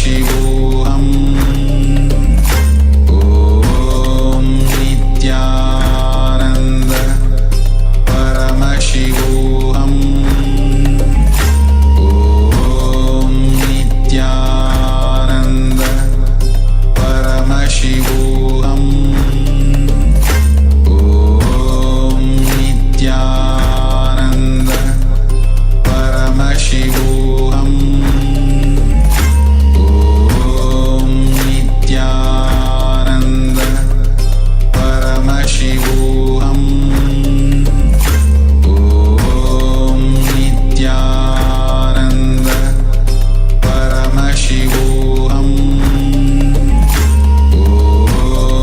Paramashivoham Om Nithyananda Paramashivoham Om Nithyananda Paramashivoham Om Nithyananda Paramashivoham Om Nithyananda Paramashivoham Om Nithyananda Paramashivoham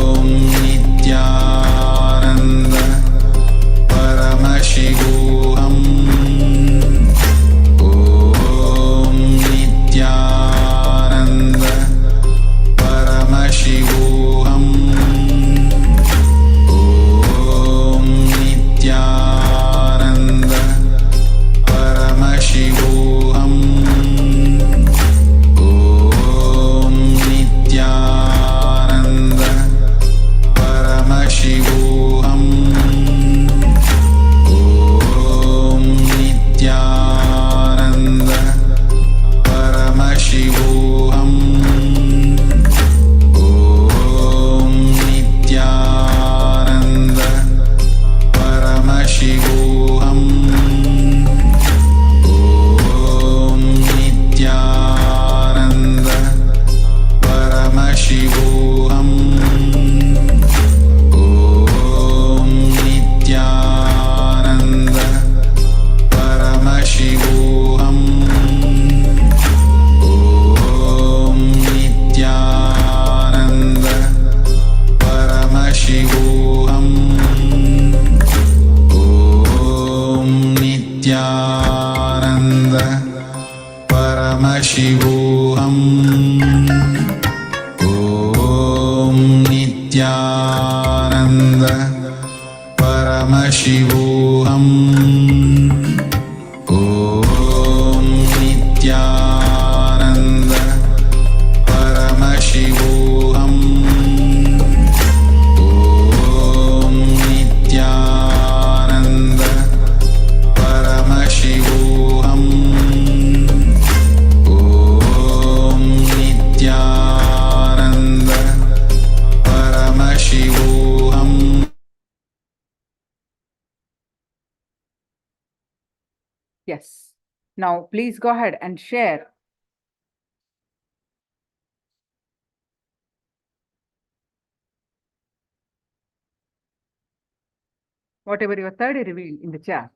Om Nithyananda Paramashivoham Om Nithyananda Paramashivoham Om Nithyananda Paramashivoham Om Nithyananda Paramashivoham Om Nithyananda Paramashivoham Om Nithyananda Paramashivoham Om Nithyananda Paramashivoham Om Nithyananda Paramashivoham Om Nithyananda Paramashivoham Om Nithyananda Paramashivoham Om Nithyananda Paramashivoham Om Nithyananda Paramashivoham Om Nithyananda Paramashivoham Om Nithyananda Paramashivoham. Yes. Now, please go ahead and share. Whatever your third revealed in the chat.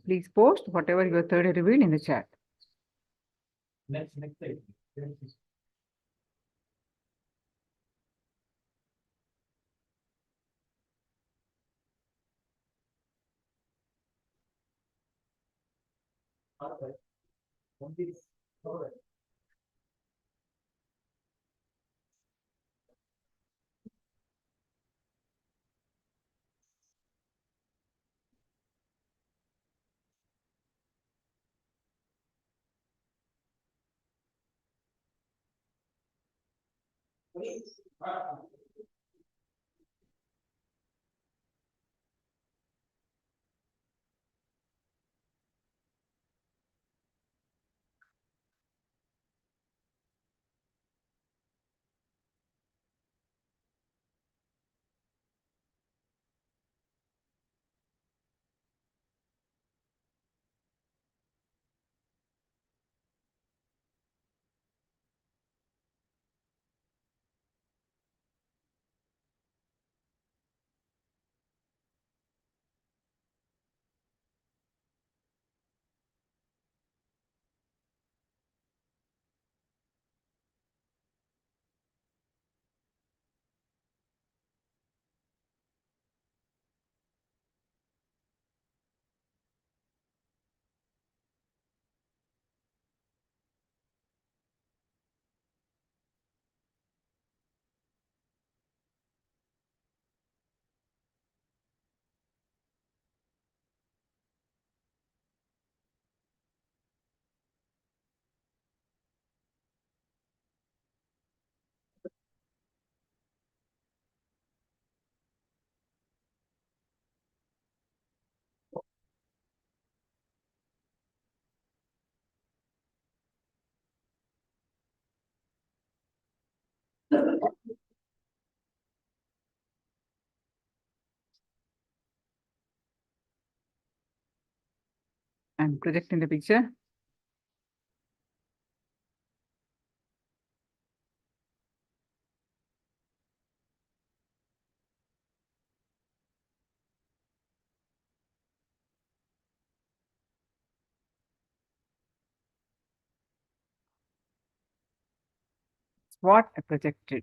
Please post whatever your third revealed in the chat. Next. I'm projecting the picture. What I projected.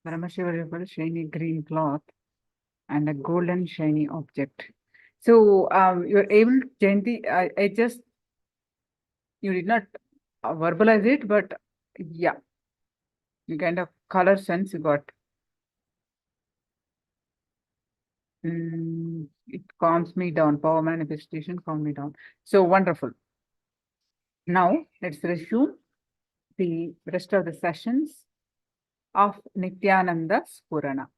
Paramashivoham Level, shiny green cloth and a golden shiny object. So you're able, Jayanti, I just, you did not verbalize it, but yeah, you kind of color sense you got. It calms me down. Power manifestation calm me down. So wonderful. Now let's resume the rest of the sessions of Nithyananda Spurana.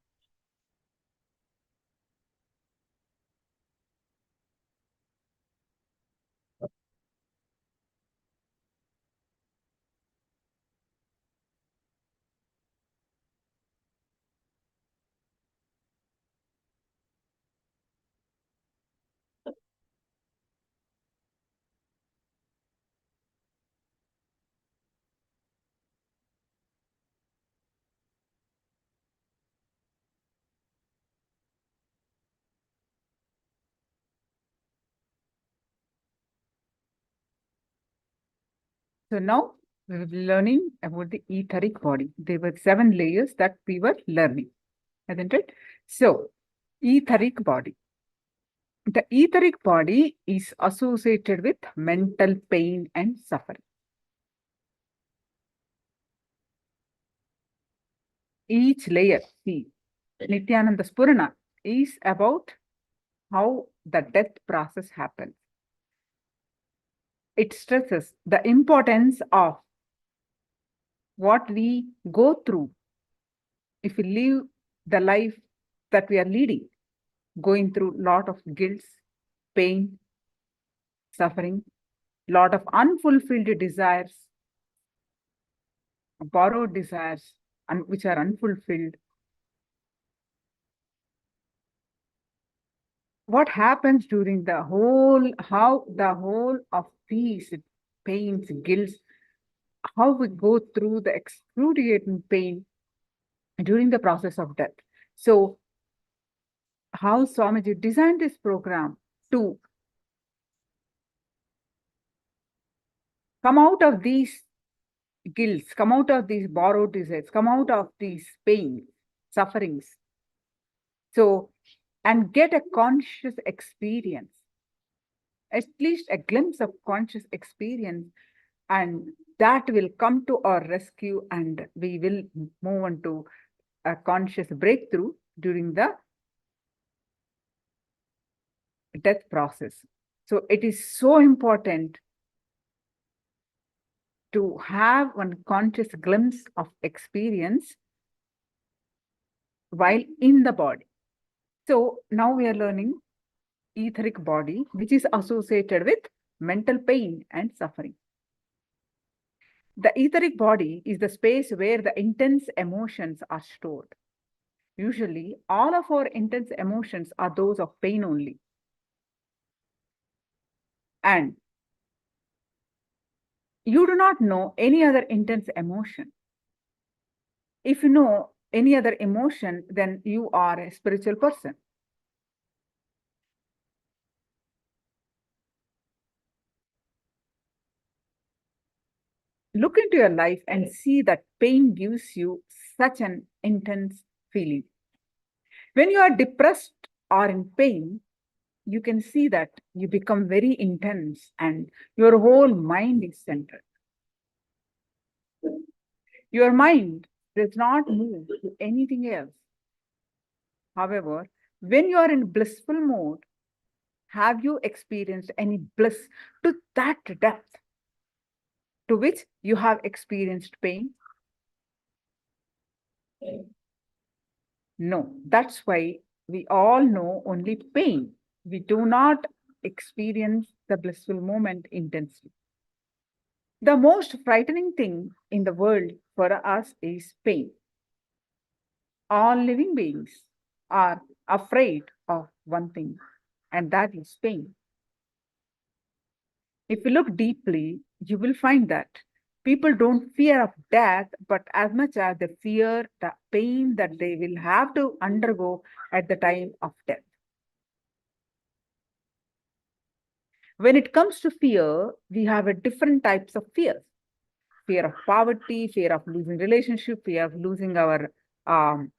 So now we will be learning about the etheric body. There were 7 layers that we were learning, isn't it? So, etheric body. The etheric body is associated with mental pain and suffering. Each layer, see, Nithyananda Spurana is about how the death process happens. It stresses the importance of what we go through if we live the life that we are leading, going through a lot of guilt, pain, suffering, lot of unfulfilled desires, borrowed desires, and which are unfulfilled. What happens during the whole, how the whole of these pains, guilt, how we go through the excruciating pain during the process of death. So, how Swamiji designed this program to come out of these guilts, come out of these borrowed desires, come out of these pain, sufferings. So, and get a conscious experience, at least a glimpse of conscious experience, and that will come to our rescue, and we will move on to a conscious breakthrough during the death process. So it is so important to have one conscious glimpse of experience while in the body. So now we are learning etheric body, which is associated with mental pain and suffering. The etheric body is the space where the intense emotions are stored. Usually, all of our intense emotions are those of pain only. And you do not know any other intense emotion. If you know any other emotion, then you are a spiritual person. Look into your life and see that pain gives you such an intense feeling. When you are depressed or in pain, you can see that you become very intense and your whole mind is centered. Your mind does not move to anything else. However, when you are in blissful mode, have you experienced any bliss to that depth to which you have experienced pain? No, that's why we all know only pain. We do not experience the blissful moment intensely. The most frightening thing in the world for us is pain. All living beings are afraid of one thing, and that is pain. If you look deeply, you will find that people don't fear of death, but as much as they fear the pain that they will have to undergo at the time of death. When it comes to fear, we have a different types of fears. Fear of poverty, fear of losing relationship, fear of losing our um,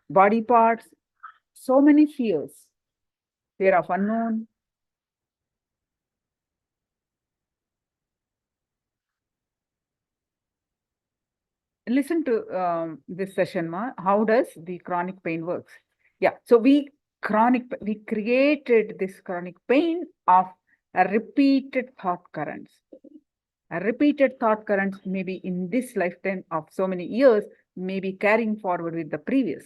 body parts. So many fears. Fear of unknown. Listen to this session, Ma. How does the chronic pain works? Yeah, so we created this chronic pain of repeated thought currents. Repeated thought currents, maybe in this lifetime of so many years, maybe carrying forward with the previous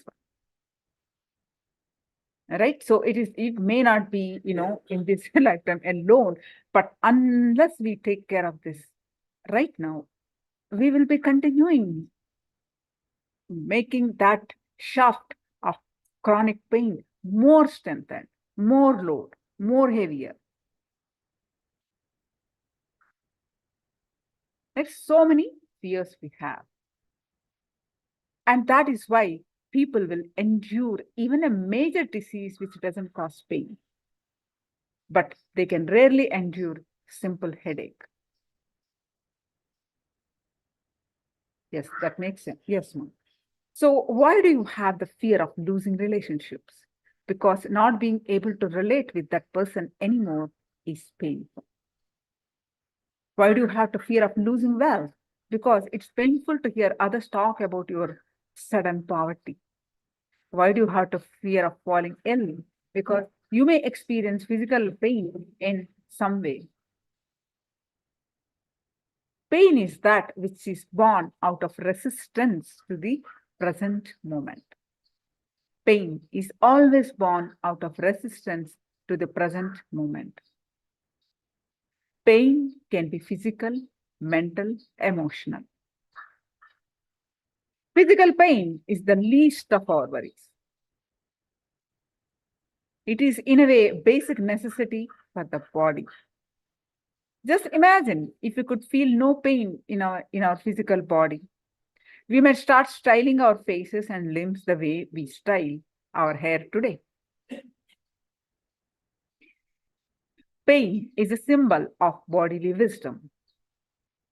one. Right? So it may not be, in this lifetime alone, but unless we take care of this right now, we will be continuing making that shaft of chronic pain more strengthened, more load, more heavier. There's so many fears we have. And that is why people will endure even a major disease which doesn't cause pain. But they can rarely endure simple headache. Yes, that makes sense. Yes, ma'am. So why do you have the fear of losing relationships? Because not being able to relate with that person anymore is painful. Why do you have the fear of losing wealth? Because it's painful to hear others talk about your sudden poverty. Why do you have to fear of falling ill? Because you may experience physical pain in some way. Pain is that which is born out of resistance to the present moment. Pain is always born out of resistance to the present moment. Pain can be physical, mental, emotional. Physical pain is the least of our worries. It is, in a way, basic necessity for the body. Just imagine if we could feel no pain in our physical body. We might start styling our faces and limbs the way we style our hair today. Pain is a symbol of bodily wisdom.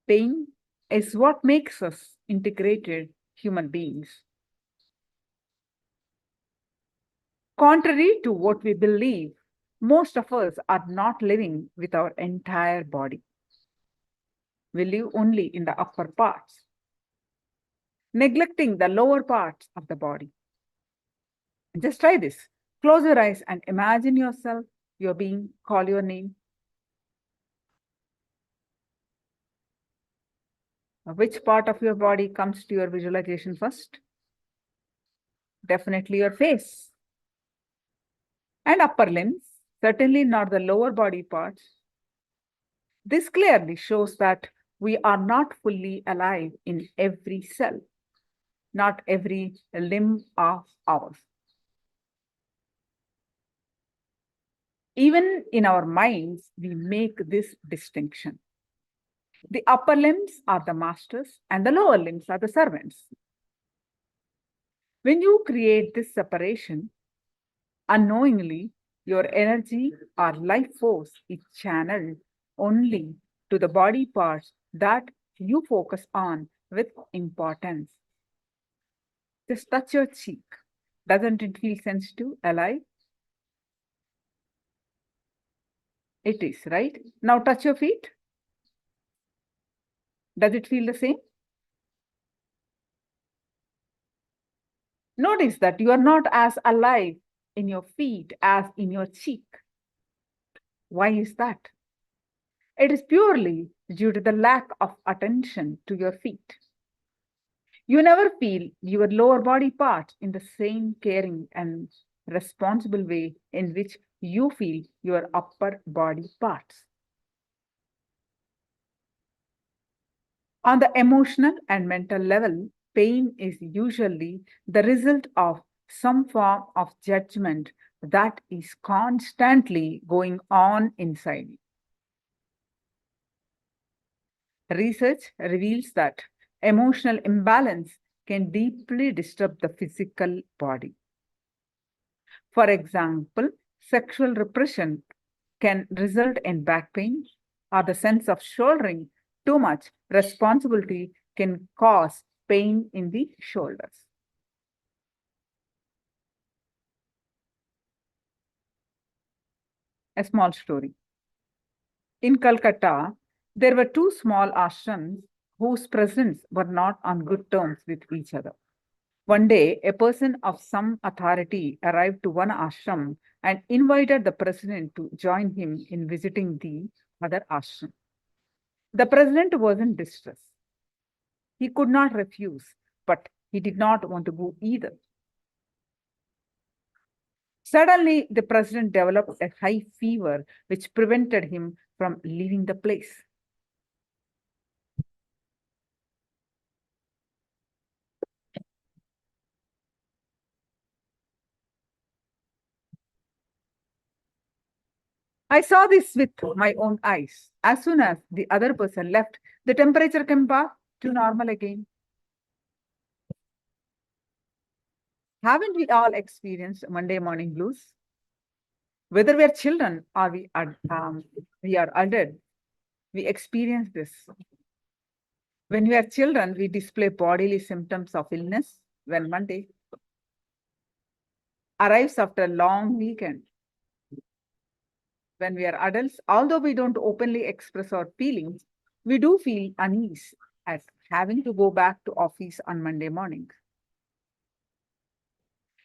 Pain is what makes us integrated human beings. Contrary to what we believe, most of us are not living with our entire body. We live only in the upper parts, neglecting the lower parts of the body. Just try this. Close your eyes and imagine yourself, you're being called your name. Which part of your body comes to your visualization first? Definitely your face. And upper limbs, certainly not the lower body parts. This clearly shows that we are not fully alive in every cell, not every limb of ours. Even in our minds, we make this distinction. The upper limbs are the masters and the lower limbs are the servants. When you create this separation, unknowingly, your energy or life force is channeled only to the body parts that you focus on with importance. Just touch your cheek. Doesn't it feel sensitive, alive? It is, right? Now touch your feet. Does it feel the same? Notice that you are not as alive in your feet as in your cheek. Why is that? It is purely due to the lack of attention to your feet. You never feel your lower body parts in the same caring and responsible way in which you feel your upper body parts. On the emotional and mental level, pain is usually the result of some form of judgment that is constantly going on inside you. Research reveals that emotional imbalance can deeply disturb the physical body. For example, sexual repression can result in back pain, or the sense of shouldering too much responsibility can cause pain in the shoulders. A small story. In Calcutta, there were two small ashrams whose presidents were not on good terms with each other. One day, a person of some authority arrived to one ashram and invited the president to join him in visiting the other ashram. The president was in distress. He could not refuse, but he did not want to go either. Suddenly, the president developed a high fever, which prevented him from leaving the place. I saw this with my own eyes. As soon as the other person left, the temperature came back to normal again. Haven't we all experienced Monday morning blues? Whether we are children or we are adults, we experience this. When we are children, we display bodily symptoms of illness when Monday arrives after a long weekend. When we are adults, although we don't openly express our feelings, we do feel unease at having to go back to office on Monday morning.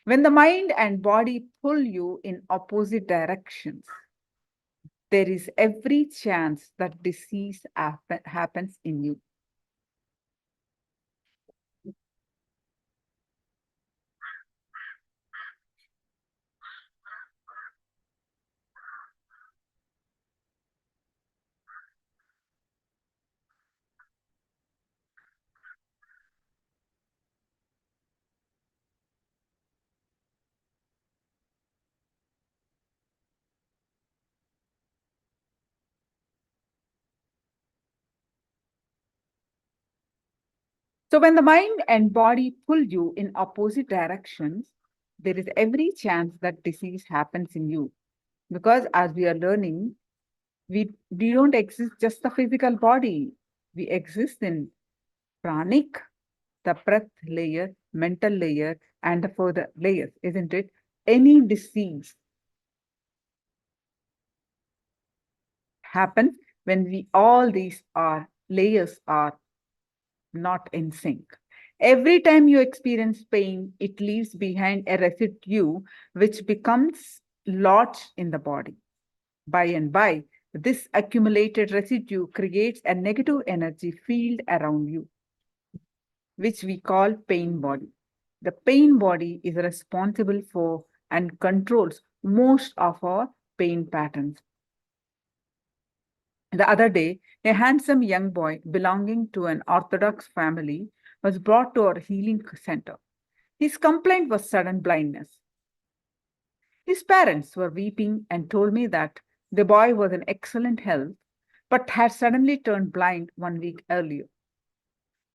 When the mind and body pull you in opposite directions, there is every chance that disease happens in you. So when the mind and body pull you in opposite directions, there is every chance that disease happens in you. Because as we are learning, we don't exist just the physical body. We exist in pranic, the breath layer, mental layer, and the further layers, isn't it? Any disease happens when all these layers are not in sync. Every time you experience pain, it leaves behind a residue which becomes lodged in the body. By and by, this accumulated residue creates a negative energy field around you, which we call pain body. The pain body is responsible for and controls most of our pain patterns. The other day, a handsome young boy belonging to an Orthodox family was brought to our healing center. His complaint was sudden blindness. His parents were weeping and told me that the boy was in excellent health, but had suddenly turned blind 1 week earlier.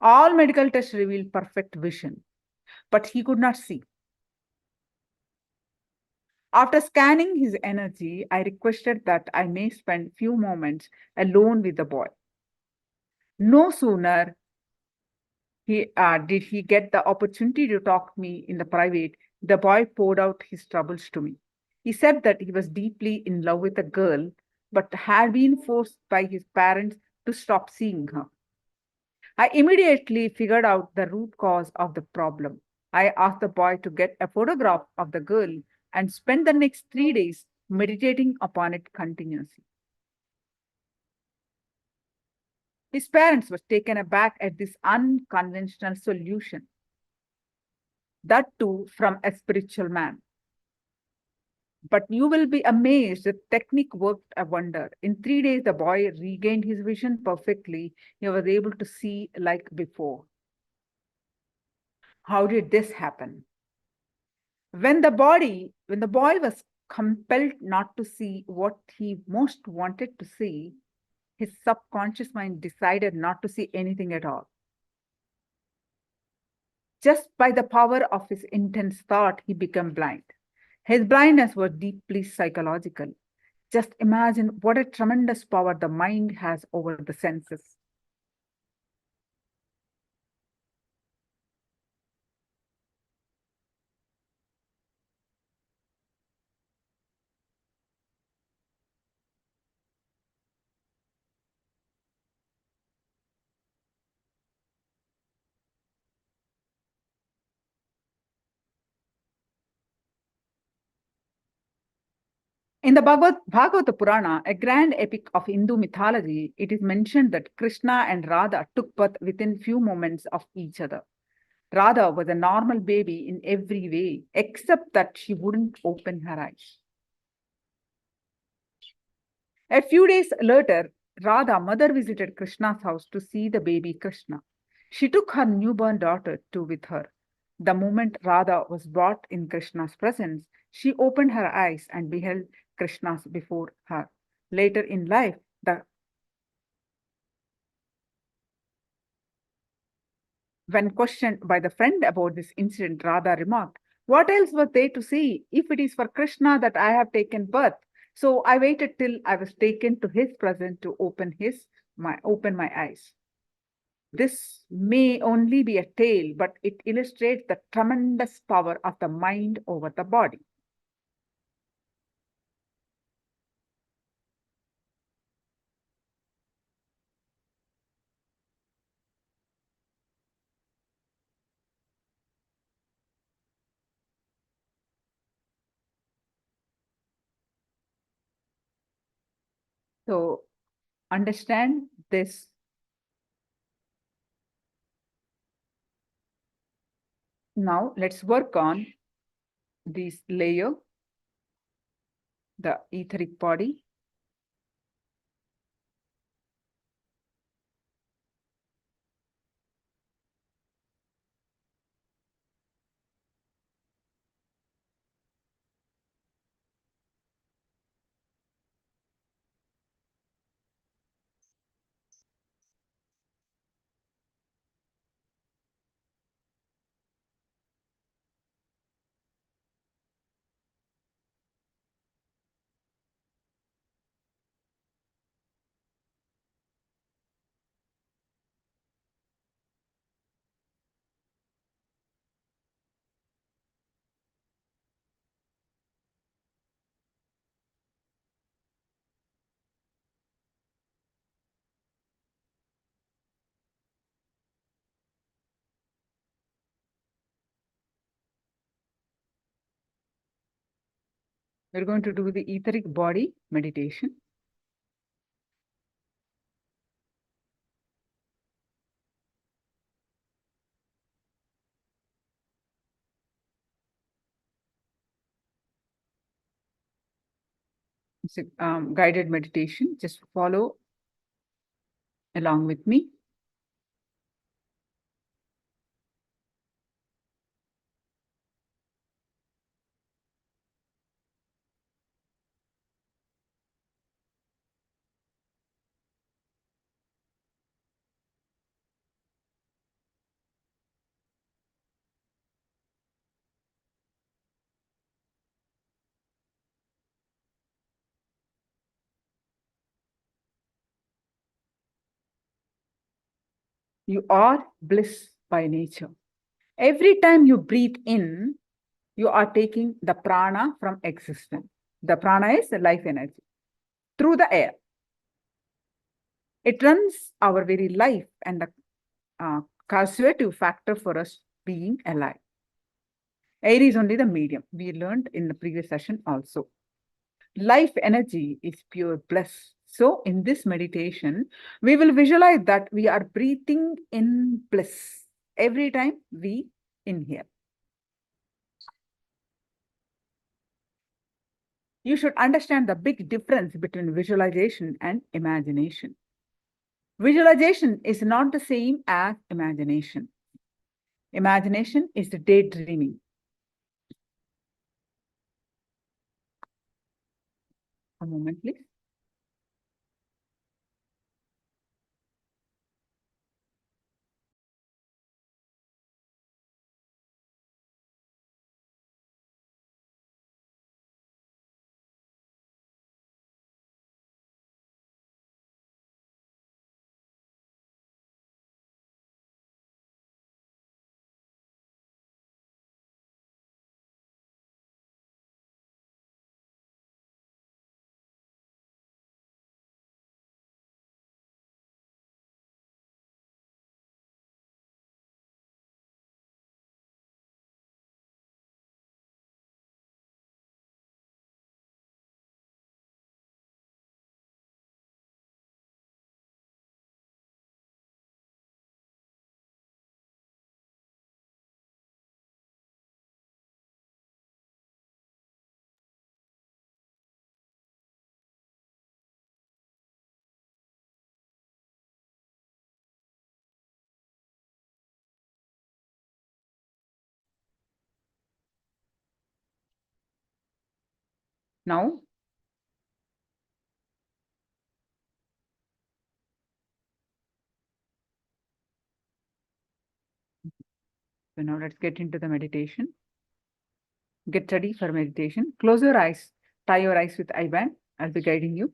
All medical tests revealed perfect vision, but he could not see. After scanning his energy, I requested that I may spend few moments alone with the boy. No sooner did he get the opportunity to talk to me in the private, the boy poured out his troubles to me. He said that he was deeply in love with a girl, but had been forced by his parents to stop seeing her. I immediately figured out the root cause of the problem. I asked the boy to get a photograph of the girl and spend the next 3 days meditating upon it continuously. His parents were taken aback at this unconventional solution, that too from a spiritual man. But you will be amazed. The technique worked a wonder. In 3 days, the boy regained his vision perfectly. He was able to see like before. How did this happen? When the boy was compelled not to see what he most wanted to see, his subconscious mind decided not to see anything at all. Just by the power of his intense thought, he became blind. His blindness was deeply psychological. Just imagine what a tremendous power the mind has over the senses. In the Bhagavata Purana, a grand epic of Hindu mythology, it is mentioned that Krishna and Radha took birth within few moments of each other. Radha was a normal baby in every way, except that she wouldn't open her eyes. A few days later, Radha mother visited Krishna's house to see the baby Krishna. She took her newborn daughter too with her. The moment Radha was brought in Krishna's presence, she opened her eyes and beheld Krishna's before her. Later in life, when questioned by the friend about this incident, Radha remarked, "What else was there to see if it is for Krishna that I have taken birth? So I waited till I was taken to his presence to open my eyes." This may only be a tale, but it illustrates the tremendous power of the mind over the body. So understand this. Now let's work on this layer, the etheric body. We're going to do the etheric body meditation. It's a guided meditation. Just follow along with me. You are bliss by nature. Every time you breathe in, you are taking the prana from existence. The prana is the life energy through the air. It runs our very life and the causative factor for us being alive. Air is only the medium. We learned in the previous session also. Life energy is pure bliss. So in this meditation, we will visualize that we are breathing in bliss every time we inhale. You should understand the big difference between visualization and imagination. Visualization is not the same as imagination. Imagination is the daydreaming. A moment, please. Now, let's get into the meditation. Get ready for meditation. Close your eyes. Tie your eyes with eye band. I'll be guiding you.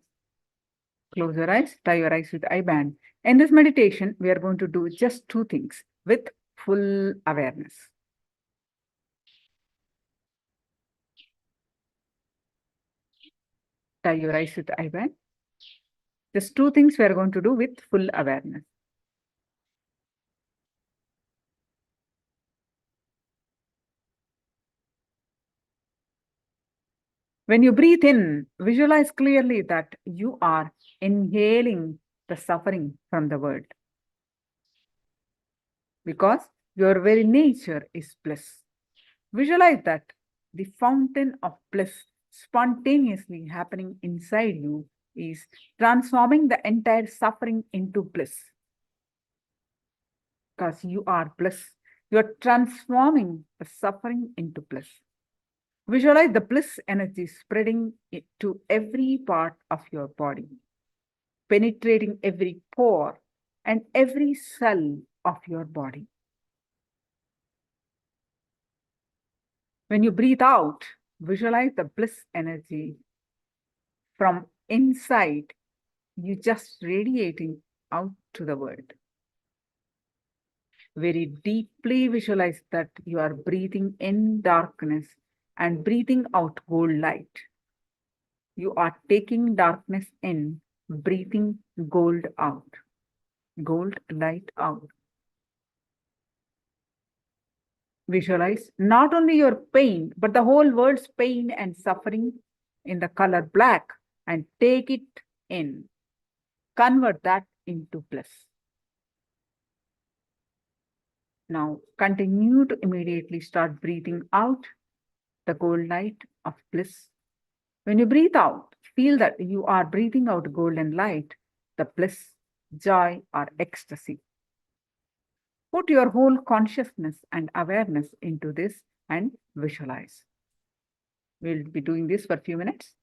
Close your eyes. Tie your eyes with eye band. In this meditation, we are going to do just two things with full awareness. Tie your eyes with eye band. Just two things we are going to do with full awareness. When you breathe in, visualize clearly that you are inhaling the suffering from the world, because your very nature is bliss. Visualize that the fountain of bliss spontaneously happening inside you is transforming the entire suffering into bliss. Because you are bliss, you are transforming the suffering into bliss. Visualize the bliss energy spreading to every part of your body, penetrating every pore and every cell of your body. When you breathe out, visualize the bliss energy from inside you just radiating out to the world. Very deeply visualize that you are breathing in darkness and breathing out gold light. You are taking darkness in, breathing gold out, gold light out. Visualize not only your pain, but the whole world's pain and suffering in the color black, and take it in. Convert that into bliss. Now continue to immediately start breathing out the gold light of bliss. When you breathe out, feel that you are breathing out golden light, the bliss, joy, or ecstasy. Put your whole consciousness and awareness into this and visualize. We'll be doing this for a few minutes.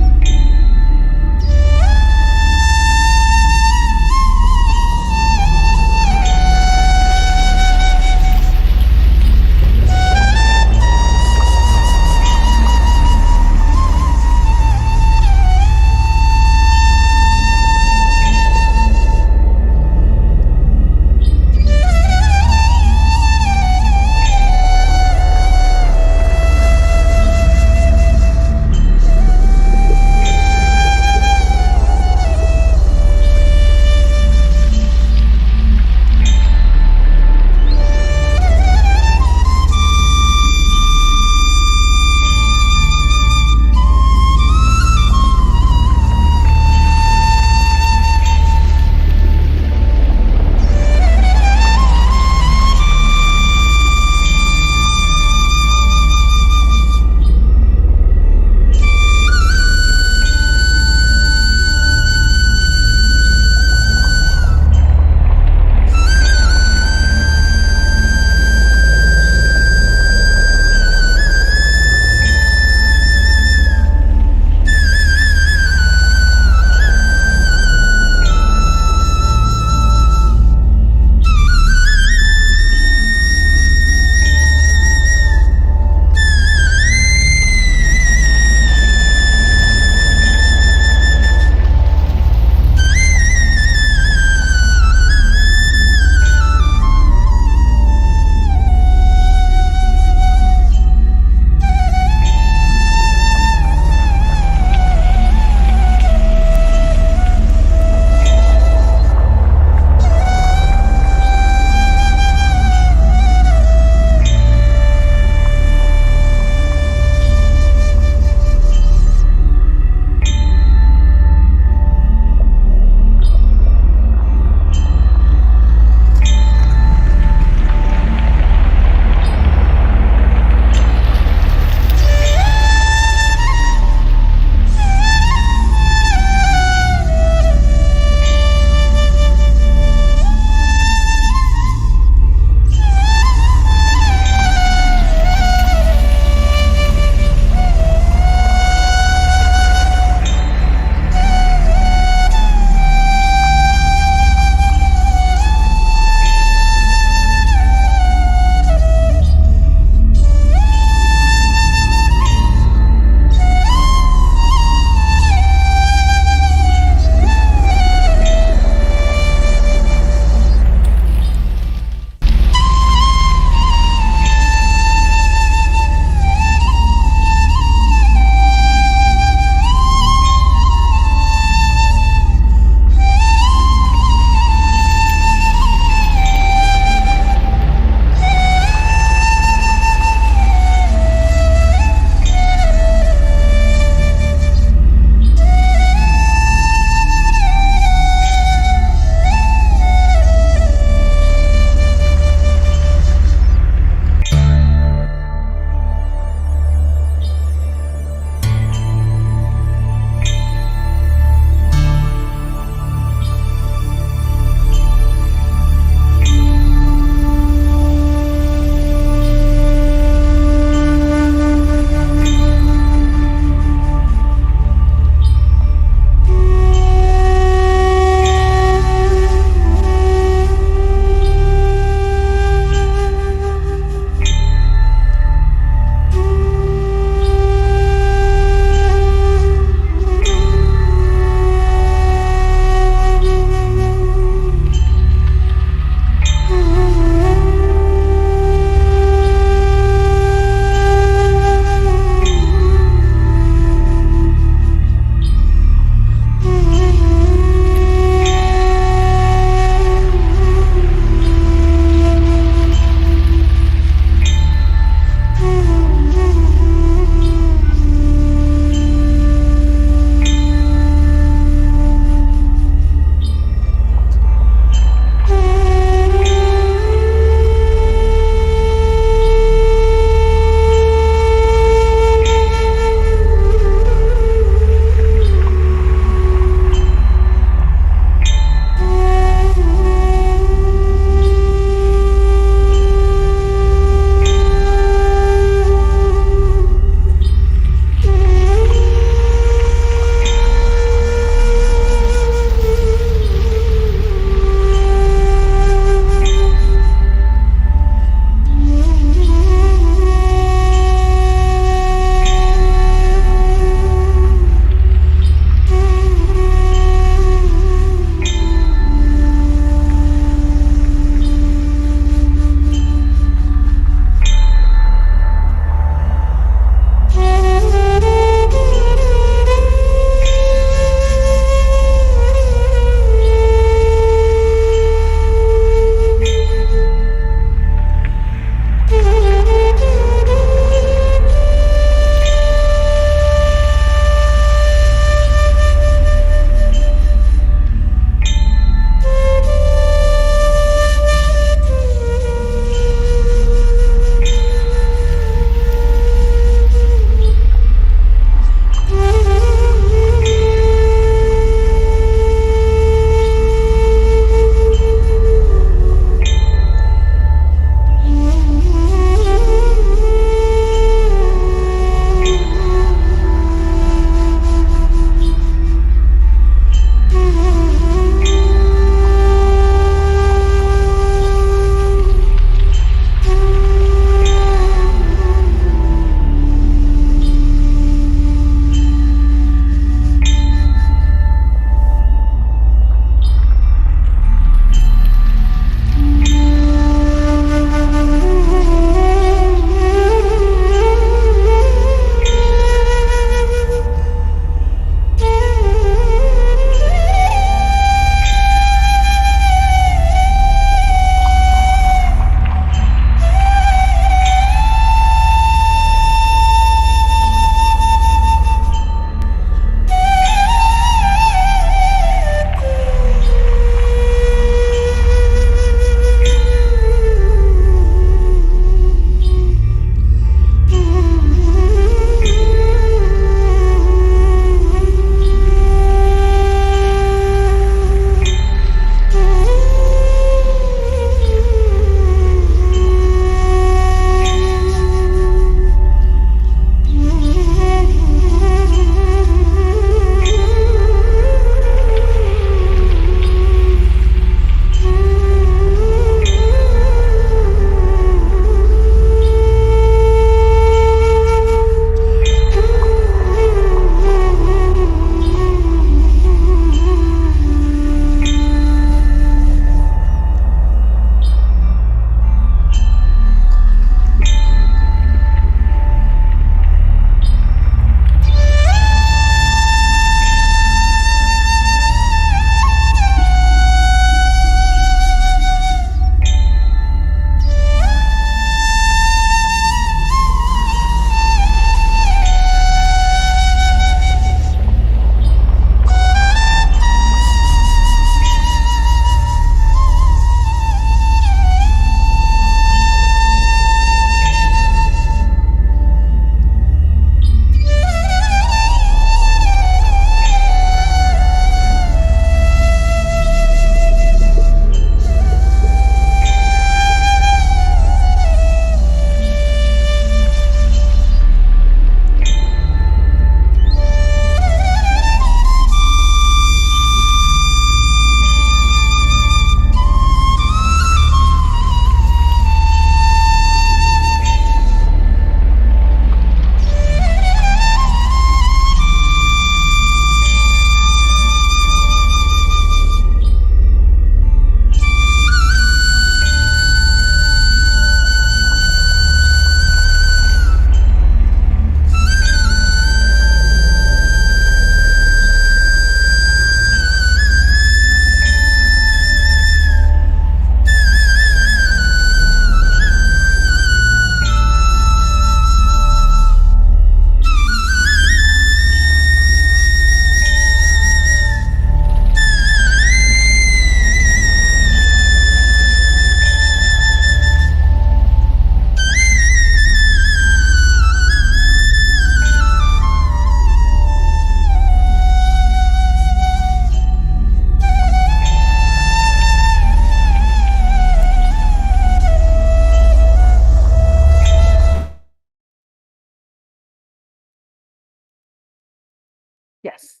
Yes.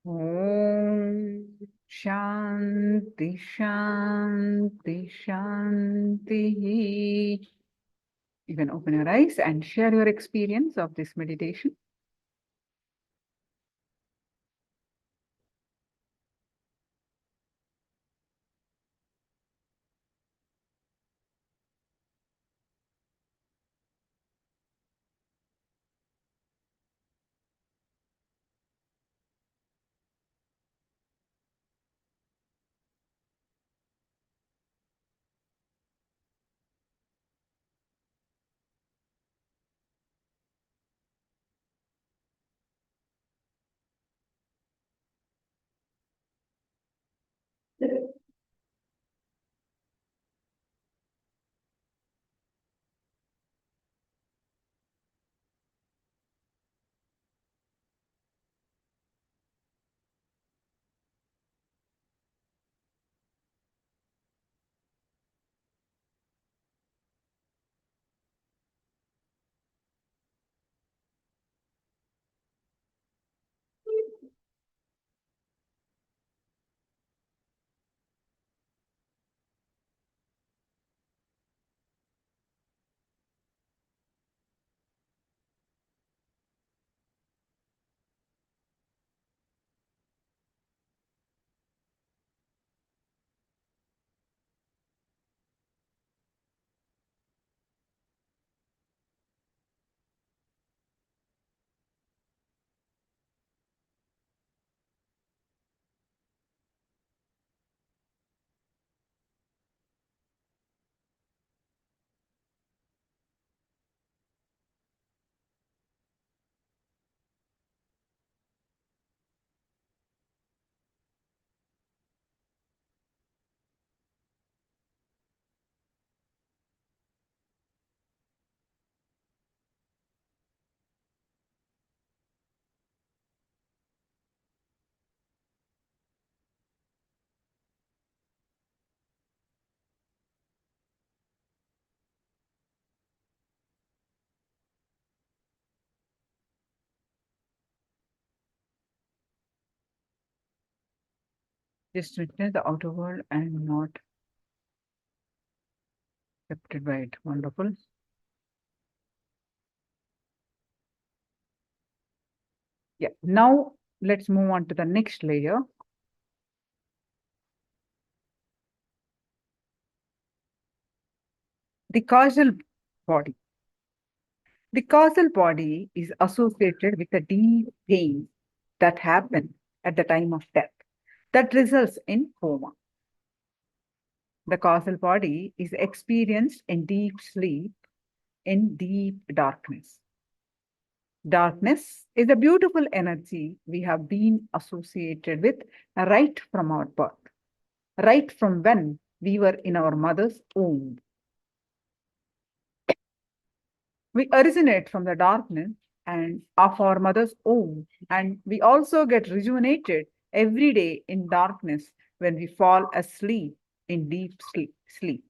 Om Shanti Shanti Shanti. You can open your eyes and share your experience of this meditation. Just witness the outer world and not affected by it. Wonderful. Yeah. Now let's move on to the next layer. The causal body. The causal body is associated with a deep pain that happen at the time of death that results in coma. The causal body is experienced in deep sleep, in deep darkness. Darkness is a beautiful energy we have been associated with right from our birth, right from when we were in our mother's womb. We originate from the darkness and of our mother's womb, and we also get rejuvenated every day in darkness when we fall asleep in deep sleep.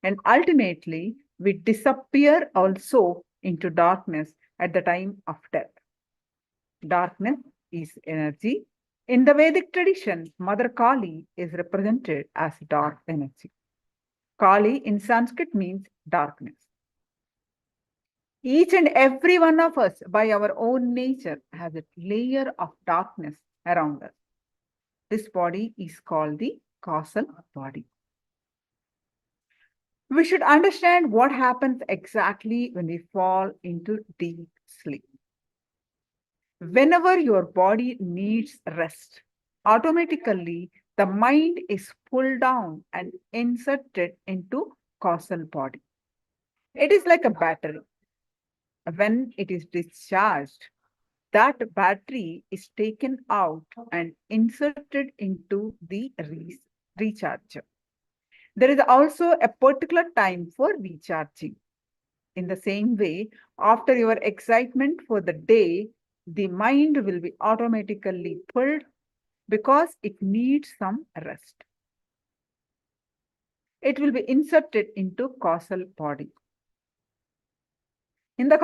And ultimately, we disappear also into darkness at the time of death. Darkness is energy. In the Vedic tradition, Mother Kali is represented as dark energy. Kali in Sanskrit means darkness. Each and every one of us, by our own nature, has a layer of darkness around us. This body is called the causal body. We should understand what happens exactly when we fall into deep sleep. Whenever your body needs rest, automatically the mind is pulled down and inserted into causal body. It is like a battery. When it is discharged, that battery is taken out and inserted into the recharger. There is also a particular time for recharging. In the same way, after your excitement for the day, the mind will be automatically pulled because it needs some rest. It will be inserted into causal body. In the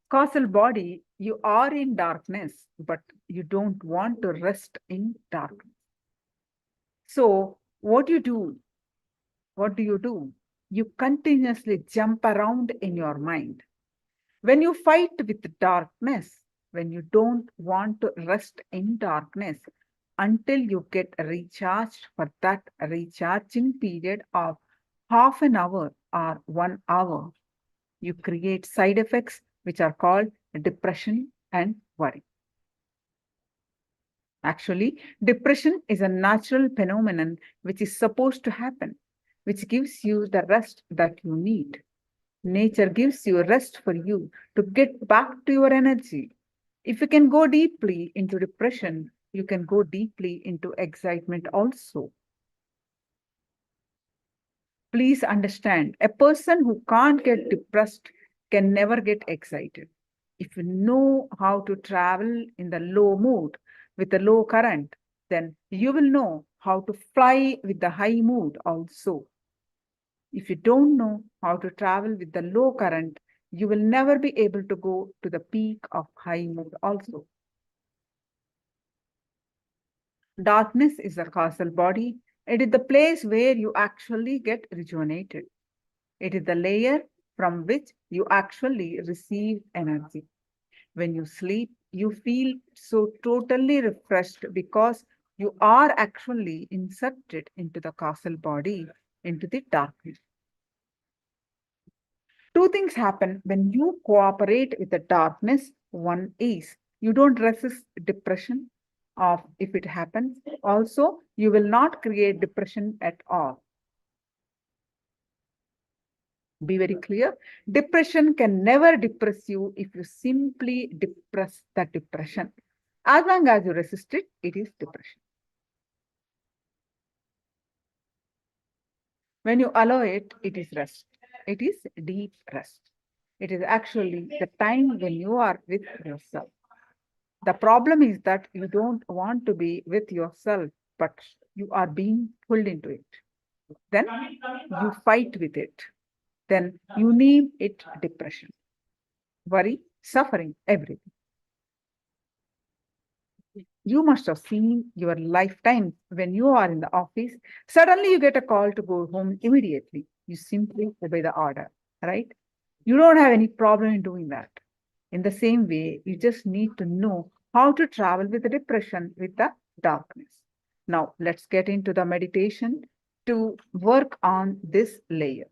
causal body, you are in darkness, but you don't want to rest in darkness. So what do you do? What do you do? You continuously jump around in your mind. When you fight with darkness, when you don't want to rest in darkness until you get recharged for that recharging period of half an hour or 1 hour, you create side effects which are called depression and worry. Actually, depression is a natural phenomenon which is supposed to happen, which gives you the rest that you need. Nature gives you rest for you to get back to your energy. If you can go deeply into depression, you can go deeply into excitement also. Please understand, a person who can't get depressed can never get excited. If you know how to travel in the low mood with the low current, then you will know how to fly with the high mood also. If you don't know how to travel with the low current, you will never be able to go to the peak of high mood also. Darkness is a causal body. It is the place where you actually get rejuvenated. It is the layer from which you actually receive energy. When you sleep, you feel so totally refreshed because you are actually inserted into the causal body, into the darkness. Two things happen when you cooperate with the darkness. One is you don't resist depression of if it happens. Also, you will not create depression at all. Be very clear. Depression can never depress you if you simply depress the depression. As long as you resist it, it is depression. When you allow it, it is rest. It is deep rest. It is actually the time when you are with yourself. The problem is that you don't want to be with yourself, but you are being pulled into it. Then you fight with it. Then you name it depression, worry, suffering, everything. You must have seen your lifetime when you are in the office. Suddenly you get a call to go home immediately. You simply obey the order, right? You don't have any problem in doing that. In the same way, you just need to know how to travel with the depression, with the darkness. Now, let's get into the meditation to work on this layer.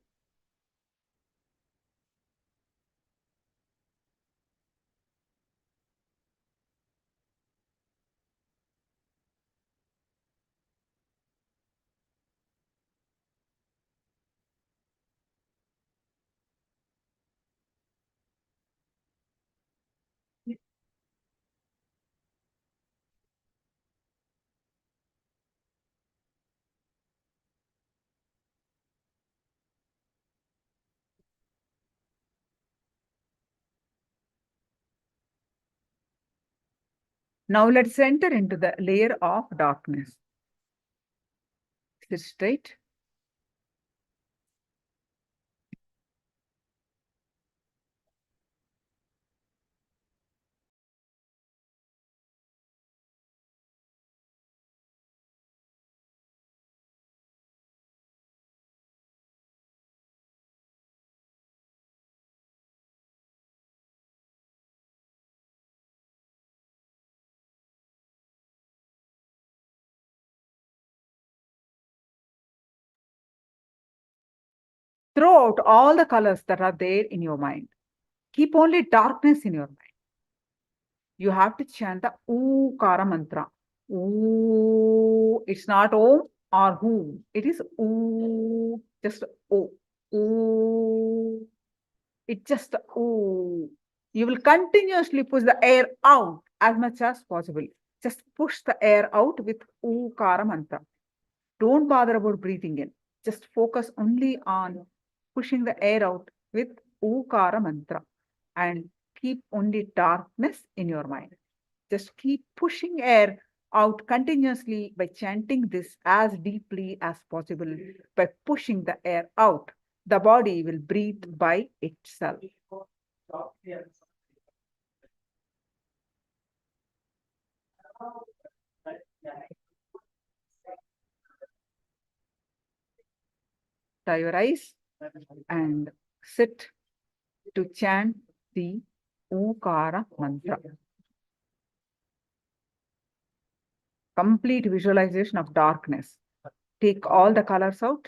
Now, let's enter into the layer of darkness. Sit straight. Throw out all the colors that are there in your mind. Keep only darkness in your mind. You have to chant the Ookara mantra. Ooh, it's not Om or Who. It is Ooh, just O. Ooh. It's just Ooh. You will continuously push the air out as much as possible. Just push the air out with Ookara mantra. Don't bother about breathing in. Just focus only on pushing the air out with Ookara mantra and keep only darkness in your mind. Just keep pushing air out continuously by chanting this as deeply as possible. By pushing the air out, the body will breathe by itself. Tie your eyes and sit to chant the Okara mantra. Complete visualization of darkness. Take all the colors out.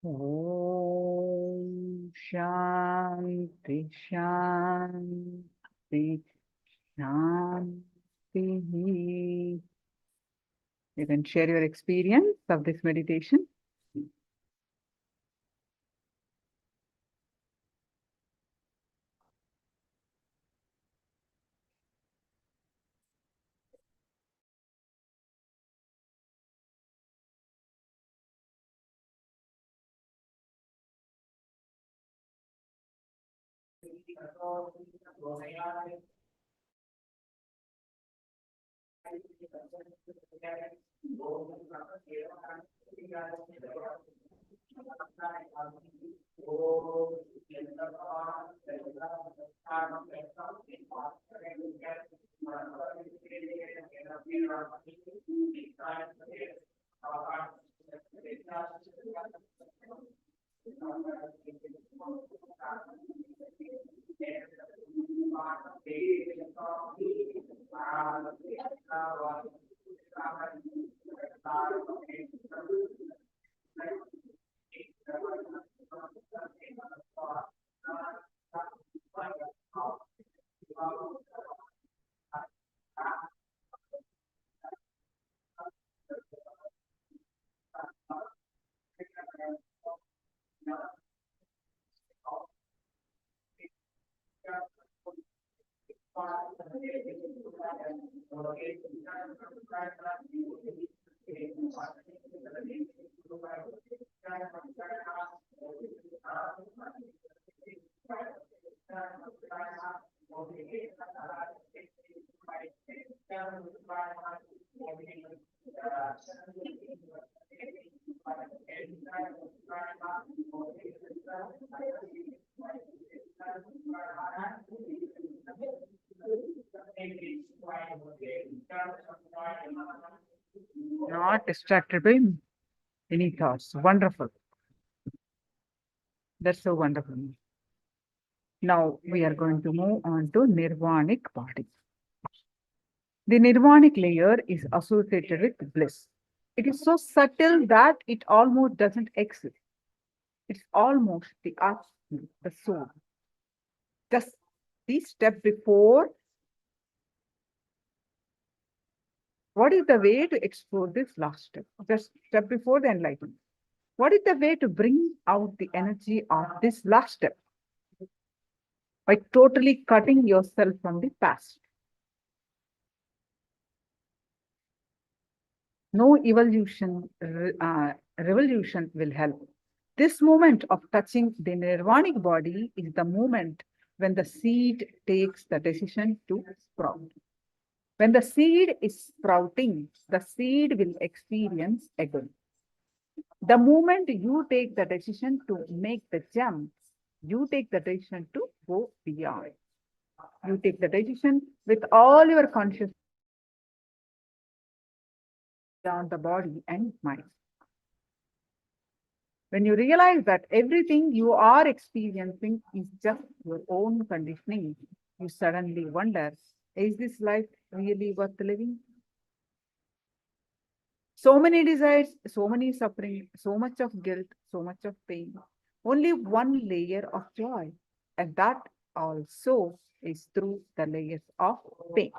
Om Shanti Shanti Shanti. You can share your experience of this meditation. Not distracted by any thoughts. Wonderful. That's so wonderful. Now we are going to move on to nirvanic body. The nirvanic layer is associated with bliss. It is so subtle that it almost doesn't exist. It's almost the atman, the soul. Just the step before. What is the way to explore this last step? Just step before the enlightenment. What is the way to bring out the energy of this last step? By totally cutting yourself from the past. No revolution will help. This moment of touching the nirvanic body is the moment when the seed takes the decision to sprout. When the seed is sprouting, the seed will experience again. The moment you take the decision to make the jump, you take the decision to go beyond. You take the decision with all your consciousness beyond the body and mind. When you realize that everything you are experiencing is just your own conditioning, you suddenly wonder, is this life really worth living? So many desires, so many suffering, so much of guilt, so much of pain. Only one layer of joy, and that also is through the layers of pain.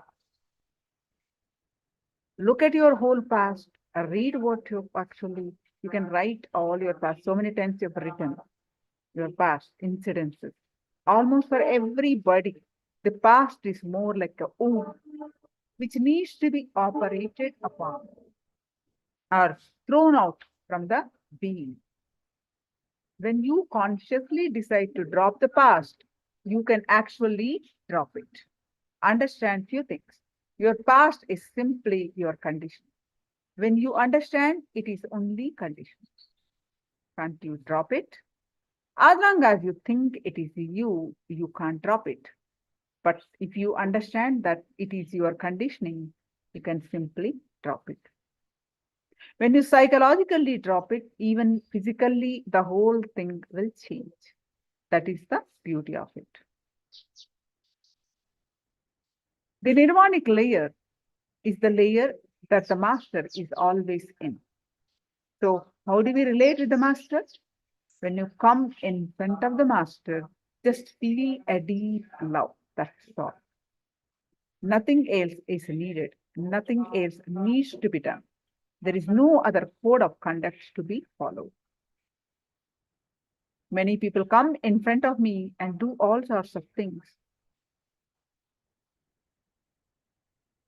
Look at your whole past, read what you can write all your past. So many times you've written your past incidences. Almost for everybody, the past is more like a wound which needs to be operated upon or thrown out from the being. When you consciously decide to drop the past, you can actually drop it. Understand few things. Your past is simply your condition. When you understand, it is only condition. Can't you drop it? As long as you think it is you, you can't drop it. But if you understand that it is your conditioning, you can simply drop it. When you psychologically drop it, even physically, the whole thing will change. That is the beauty of it. The nirvanic layer is the layer that the master is always in. So how do we relate with the master? When you come in front of the master, just feel a deep love. That's all. Nothing else is needed. Nothing else needs to be done. There is no other code of conduct to be followed. Many people come in front of me and do all sorts of things.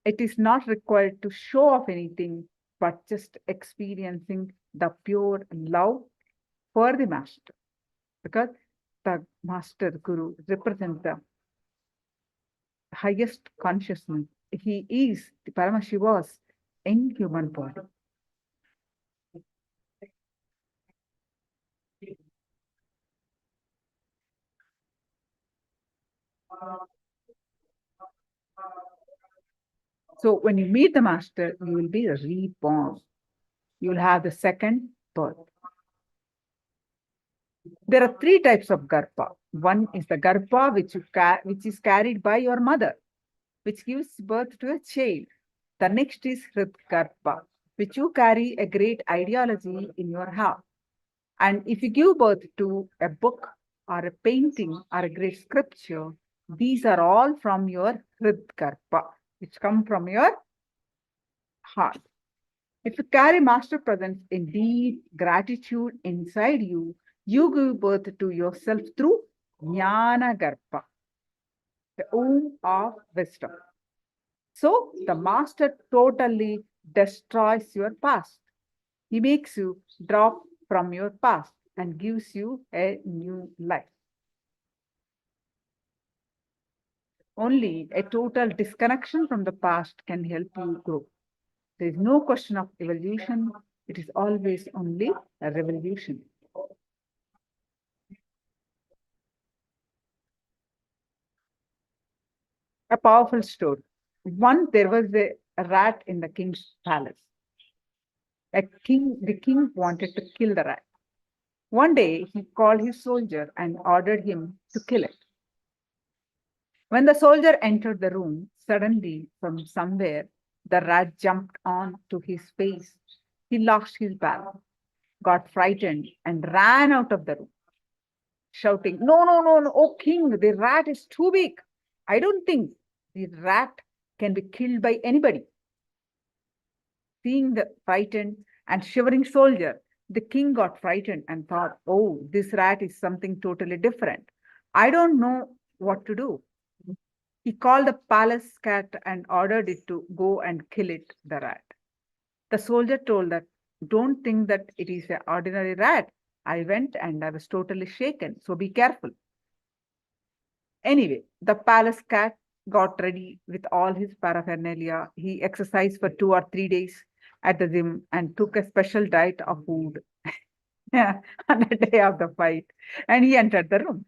It is not required to show off anything, but just experiencing the pure love for the master. Because the master guru represents the highest consciousness. He is the Paramashiva's in human body. So when you meet the master, you will be reborn. You will have the second birth. There are three types of garpa. One is the garpa which is carried by your mother, which gives birth to a child. The next is hrid garpa, which you carry a great ideology in your heart. And if you give birth to a book or a painting or a great scripture, these are all from your hrid garpa, which come from your heart. If you carry master presence in deep gratitude inside you, you give birth to yourself through jnana garpa, the womb of wisdom. So the master totally destroys your past. He makes you drop from your past and gives you a new life. Only a total disconnection from the past can help you grow. There is no question of evolution. It is always only a revolution. A powerful story. Once there was a rat in the king's palace. The king wanted to kill the rat. One day he called his soldier and ordered him to kill it. When the soldier entered the room, suddenly from somewhere the rat jumped on to his face. He lost his balance, got frightened, and ran out of the room, shouting, "No, no, no, no, oh king, the rat is too big. I don't think the rat can be killed by anybody." Seeing the frightened and shivering soldier, the king got frightened and thought, "Oh, this rat is something totally different. I don't know what to do." He called the palace cat and ordered it to go and kill it, the rat. The soldier told that, "Don't think that it is an ordinary rat. I went and I was totally shaken, so be careful." Anyway, the palace cat got ready with all his paraphernalia. He exercised for 2 or 3 days at the gym and took a special diet of food on the day of the fight. And he entered the room.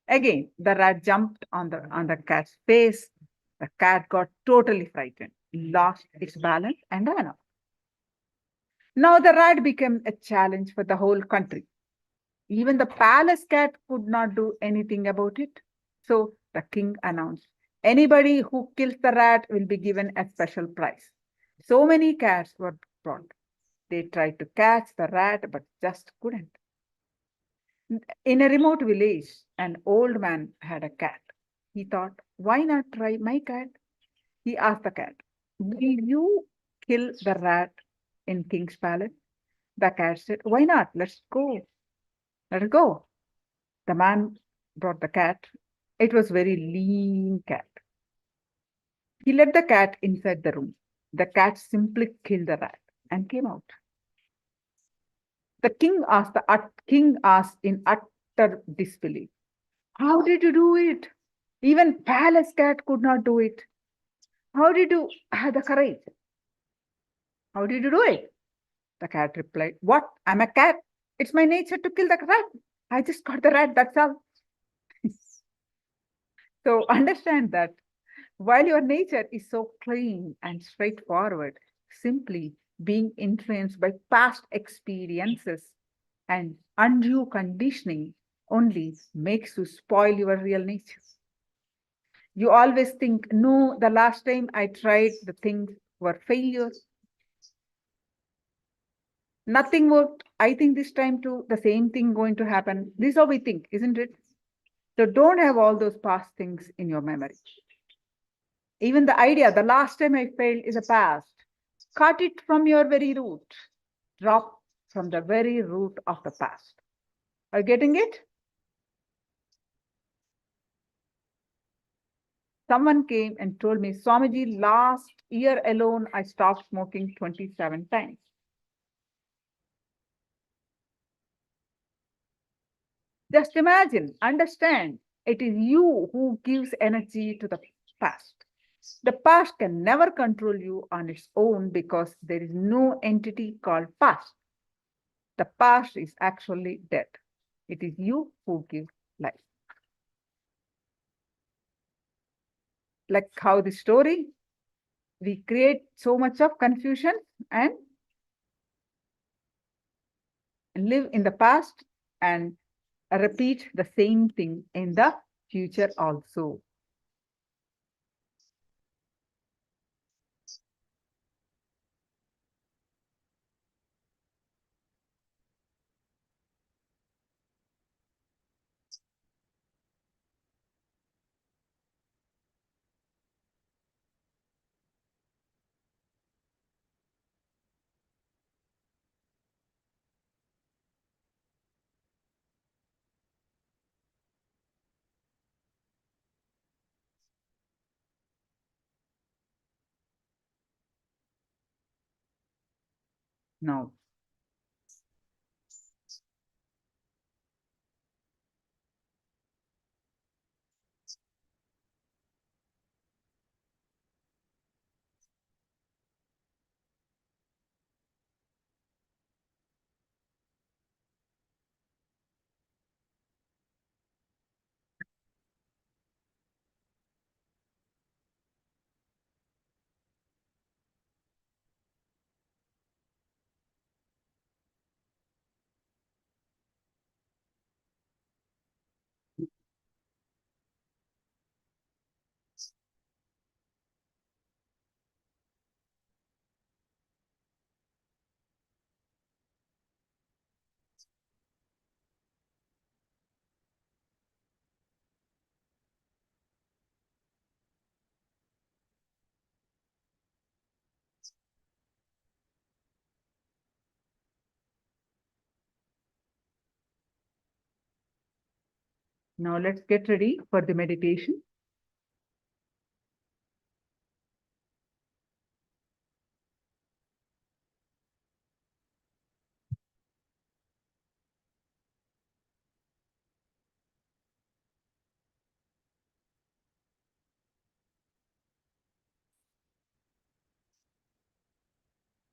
Again, the rat jumped on the cat's face. The cat got totally frightened, lost its balance, and ran off. Now the rat became a challenge for the whole country. Even the palace cat could not do anything about it. So the king announced, "Anybody who kills the rat will be given a special prize." So many cats were brought. They tried to catch the rat, but just couldn't. In a remote village, an old man had a cat. He thought, "Why not try my cat?" He asked the cat, "Will you kill the rat in King's Palace?" The cat said, "Why not? Let's go. Let it go." The man brought the cat. It was very lean cat. He let the cat inside the room. The cat simply killed the rat and came out. The king asked in utter disbelief, "How did you do it? Even palace cat could not do it. How did you have the courage? How did you do it?" The cat replied, "What? I'm a cat. It's my nature to kill the rat. I just got the rat, that's all." So understand that while your nature is so clean and straightforward, simply being influenced by past experiences and undue conditioning only makes you spoil your real nature. You always think, "No, the last time I tried, the things were failures. Nothing worked. I think this time too, the same thing going to happen. This is how we think, isn't it? So don't have all those past things in your memory. Even the idea, the last time I failed is a past. Cut it from your very root. Drop from the very root of the past. Are you getting it? Someone came and told me, Swamiji, last year alone, I stopped smoking 27 times. Just imagine, understand, it is you who gives energy to the past. The past can never control you on its own because there is no entity called past. The past is actually dead. It is you who give life. Like how the story, we create so much of confusion and live in the past and repeat the same thing in the future also. Now, now let's get ready for the meditation.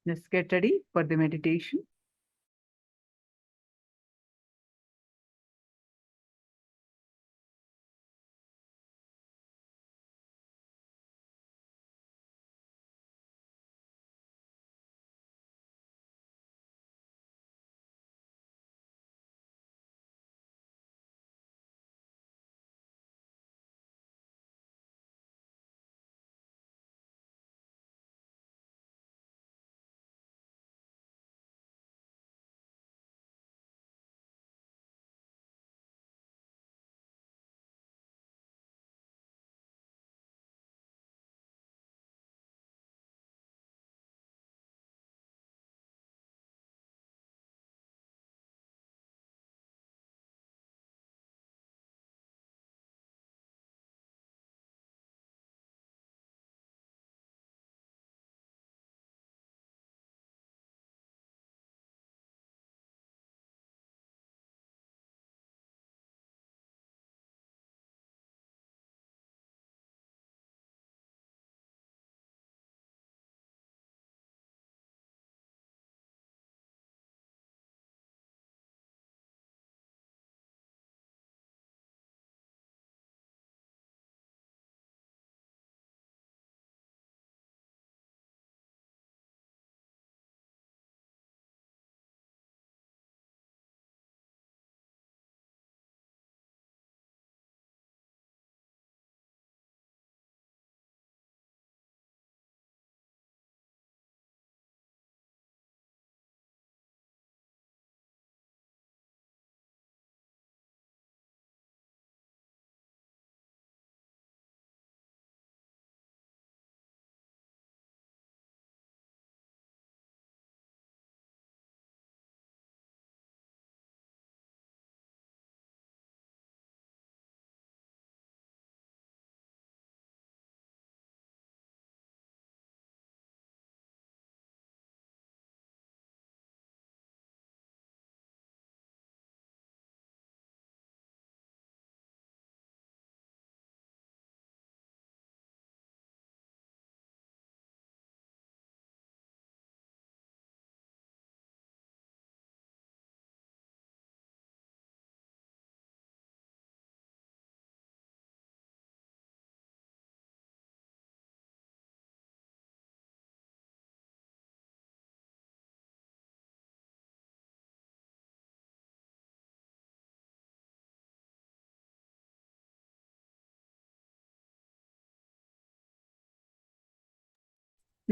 Let's get ready for the meditation.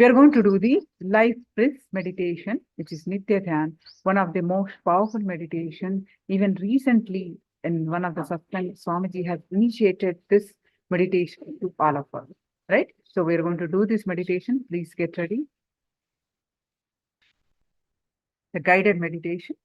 We are going to do the life bliss meditation, which is Nithya, one of the most powerful meditation. Even recently, in one of the satsang, Swamiji has initiated this meditation to all of us. Right? So we are going to do this meditation. Please get ready. The guided meditation.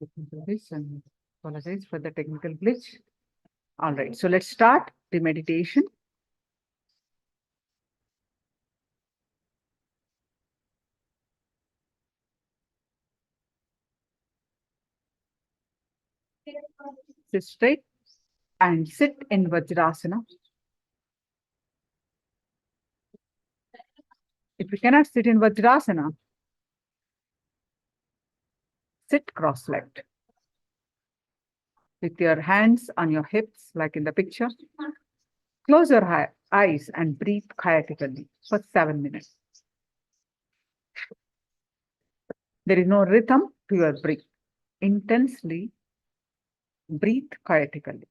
Technical glitch, and apologize for the technical glitch. All right, so let's start the meditation. Sit straight and sit in Vajrasana. If you cannot sit in Vajrasana, sit cross-legged with your hands on your hips, like in the picture. Close your eyes and breathe chaotically for 7 minutes. There is no rhythm to your breath. Intensely breathe chaotically.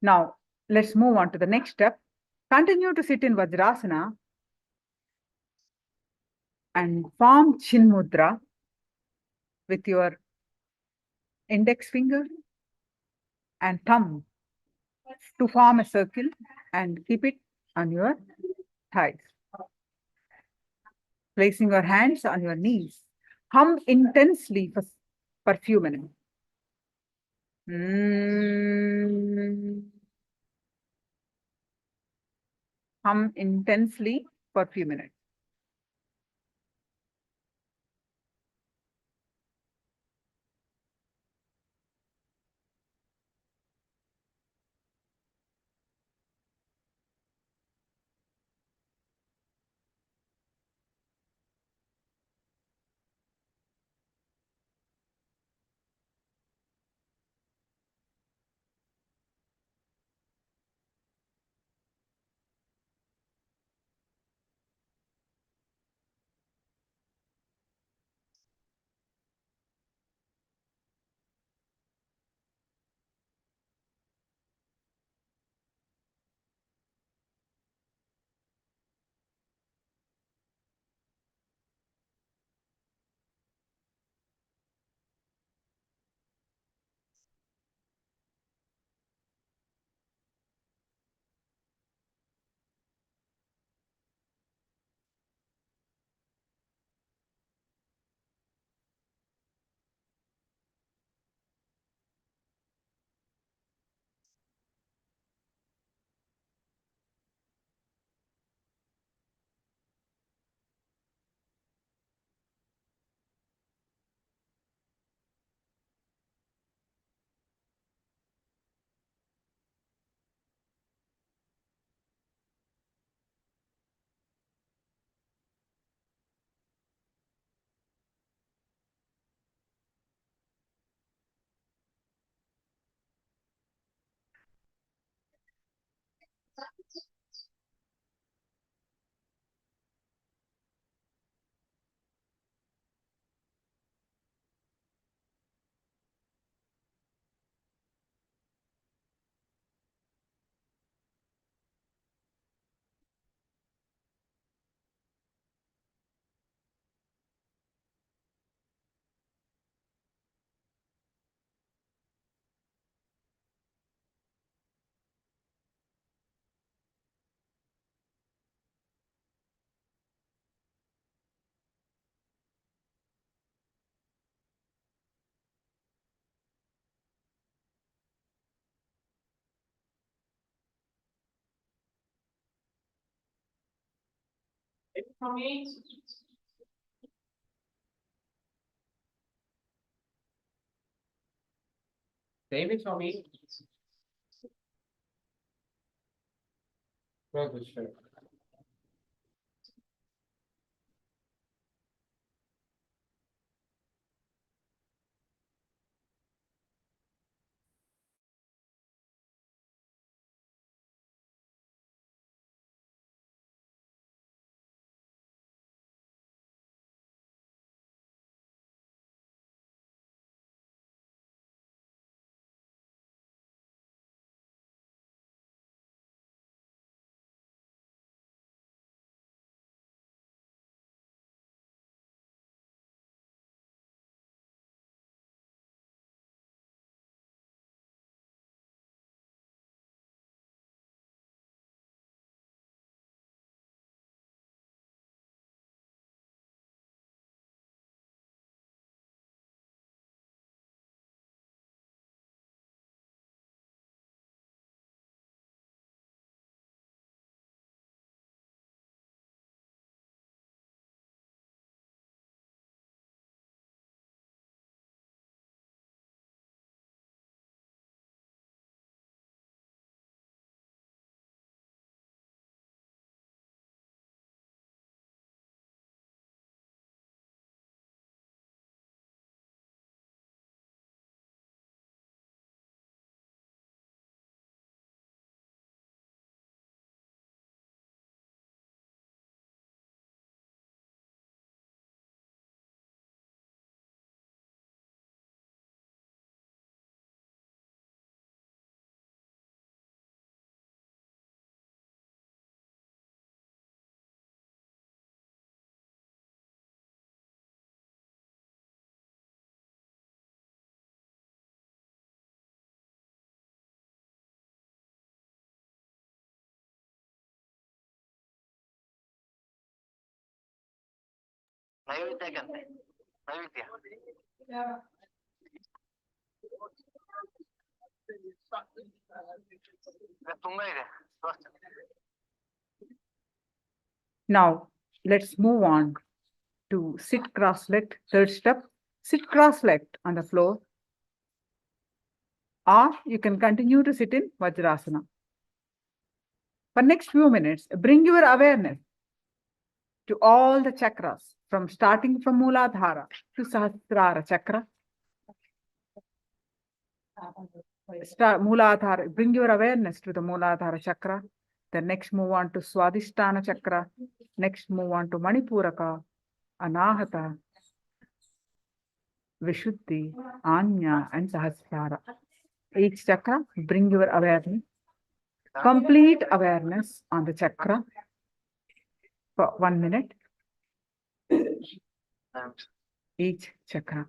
Now, let's move on to the next step. Continue to sit in Vajrasana and form Chin Mudra with your index finger and thumb to form a circle and keep it on your thighs. Placing your hands on your knees. Hum intensely for a few minutes. Hum intensely for a few minutes. For me, same is for me. Very good, sir. ನೈವೇದ್ಯಕ್ಕಂತೆ ನೈವೇದ್ಯ Now, let's move on to sit cross-legged. Third step, sit cross-legged on the floor. Or you can continue to sit in Vajrasana. For next few minutes, bring your awareness to all the chakras, from starting from Mooladhara to Sahasrara chakra. Mooladhara, bring your awareness to the Mooladhara chakra. Then next move on to Swadhisthana chakra. Next move on to Manipuraka, Anahata, Vishuddhi, Anya, and Sahasrara. Each chakra, bring your awareness. Complete awareness on the chakra for 1 minute. Each chakra.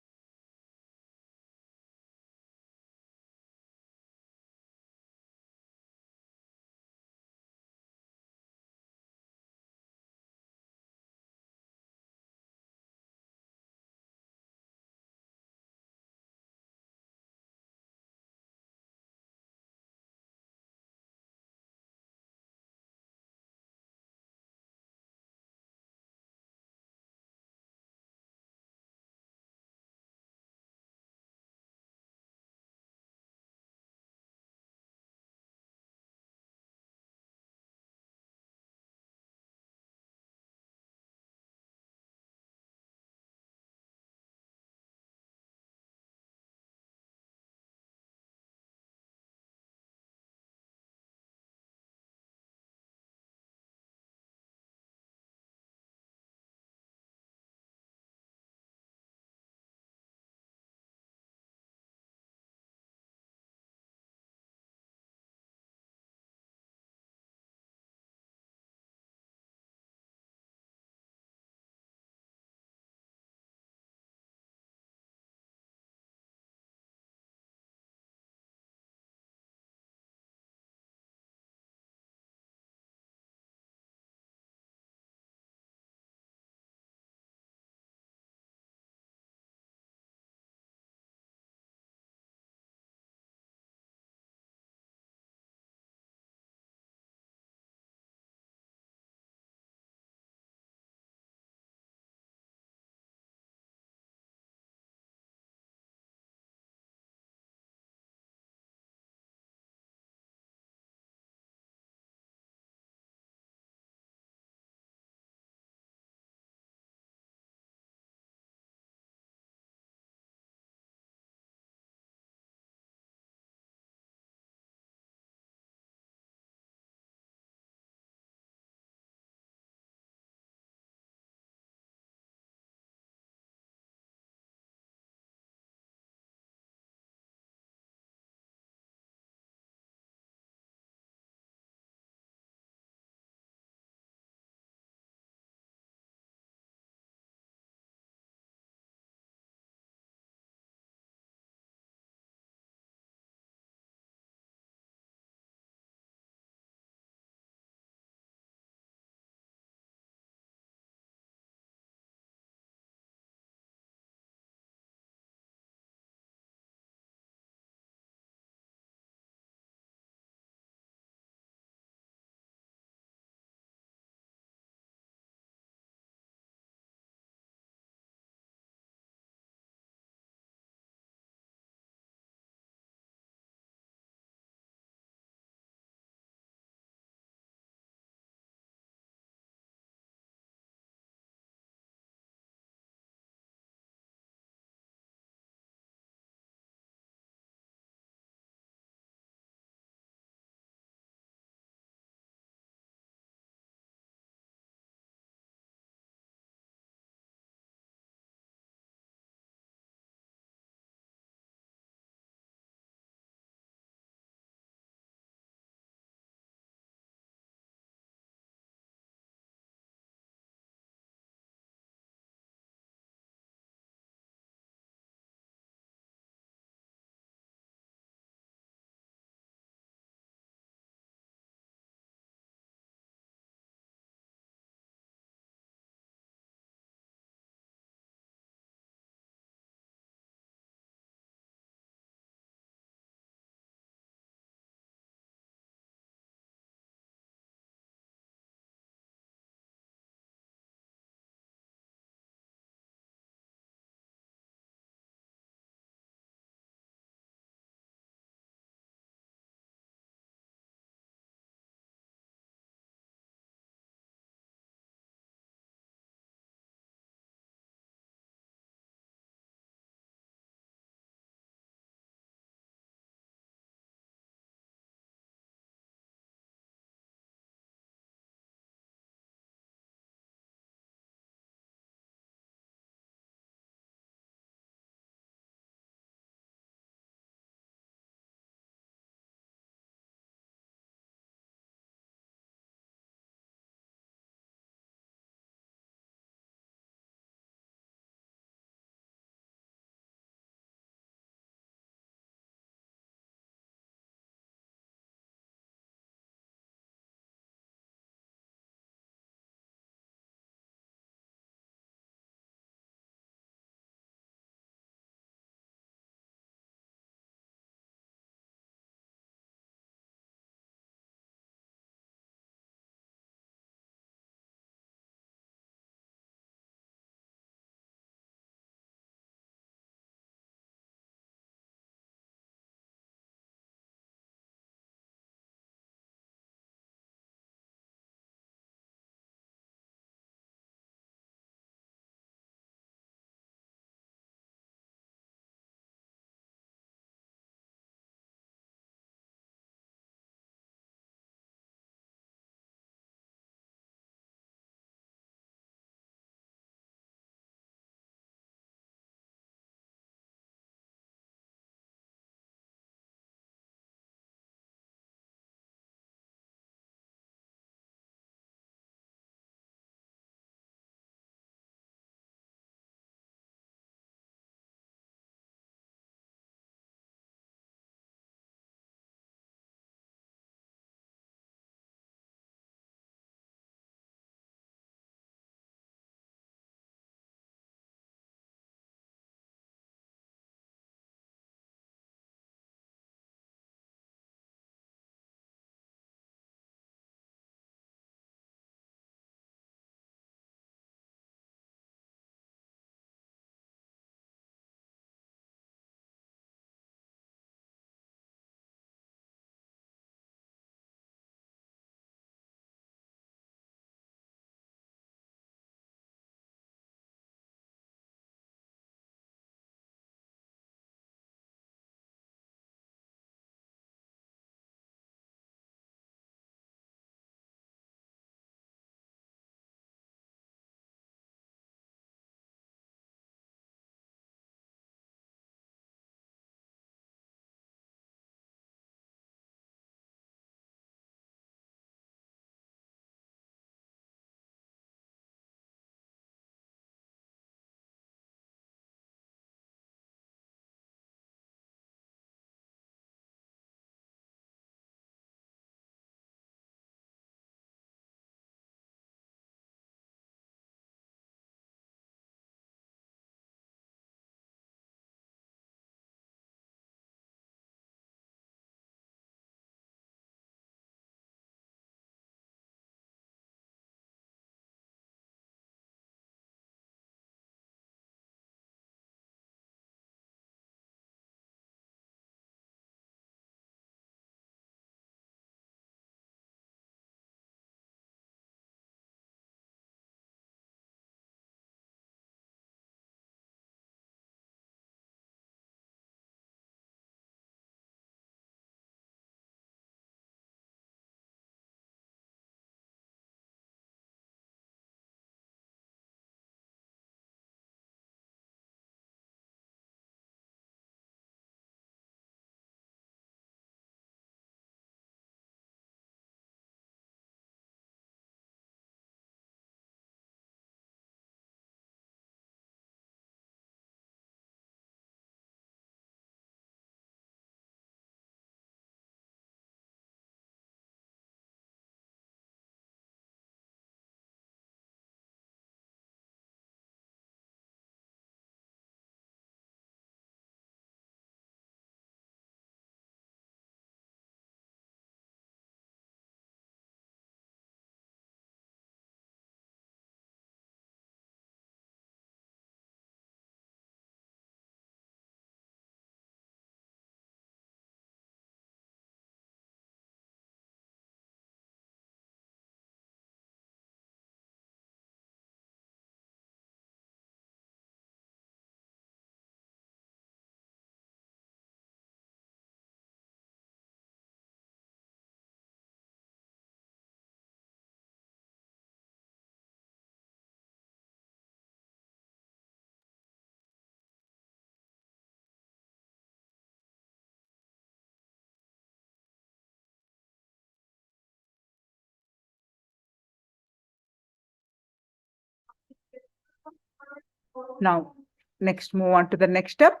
Now, next, move on to the next step.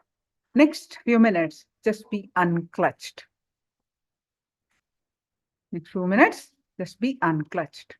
Next few minutes, just be unclutched. Next few minutes, just be unclutched.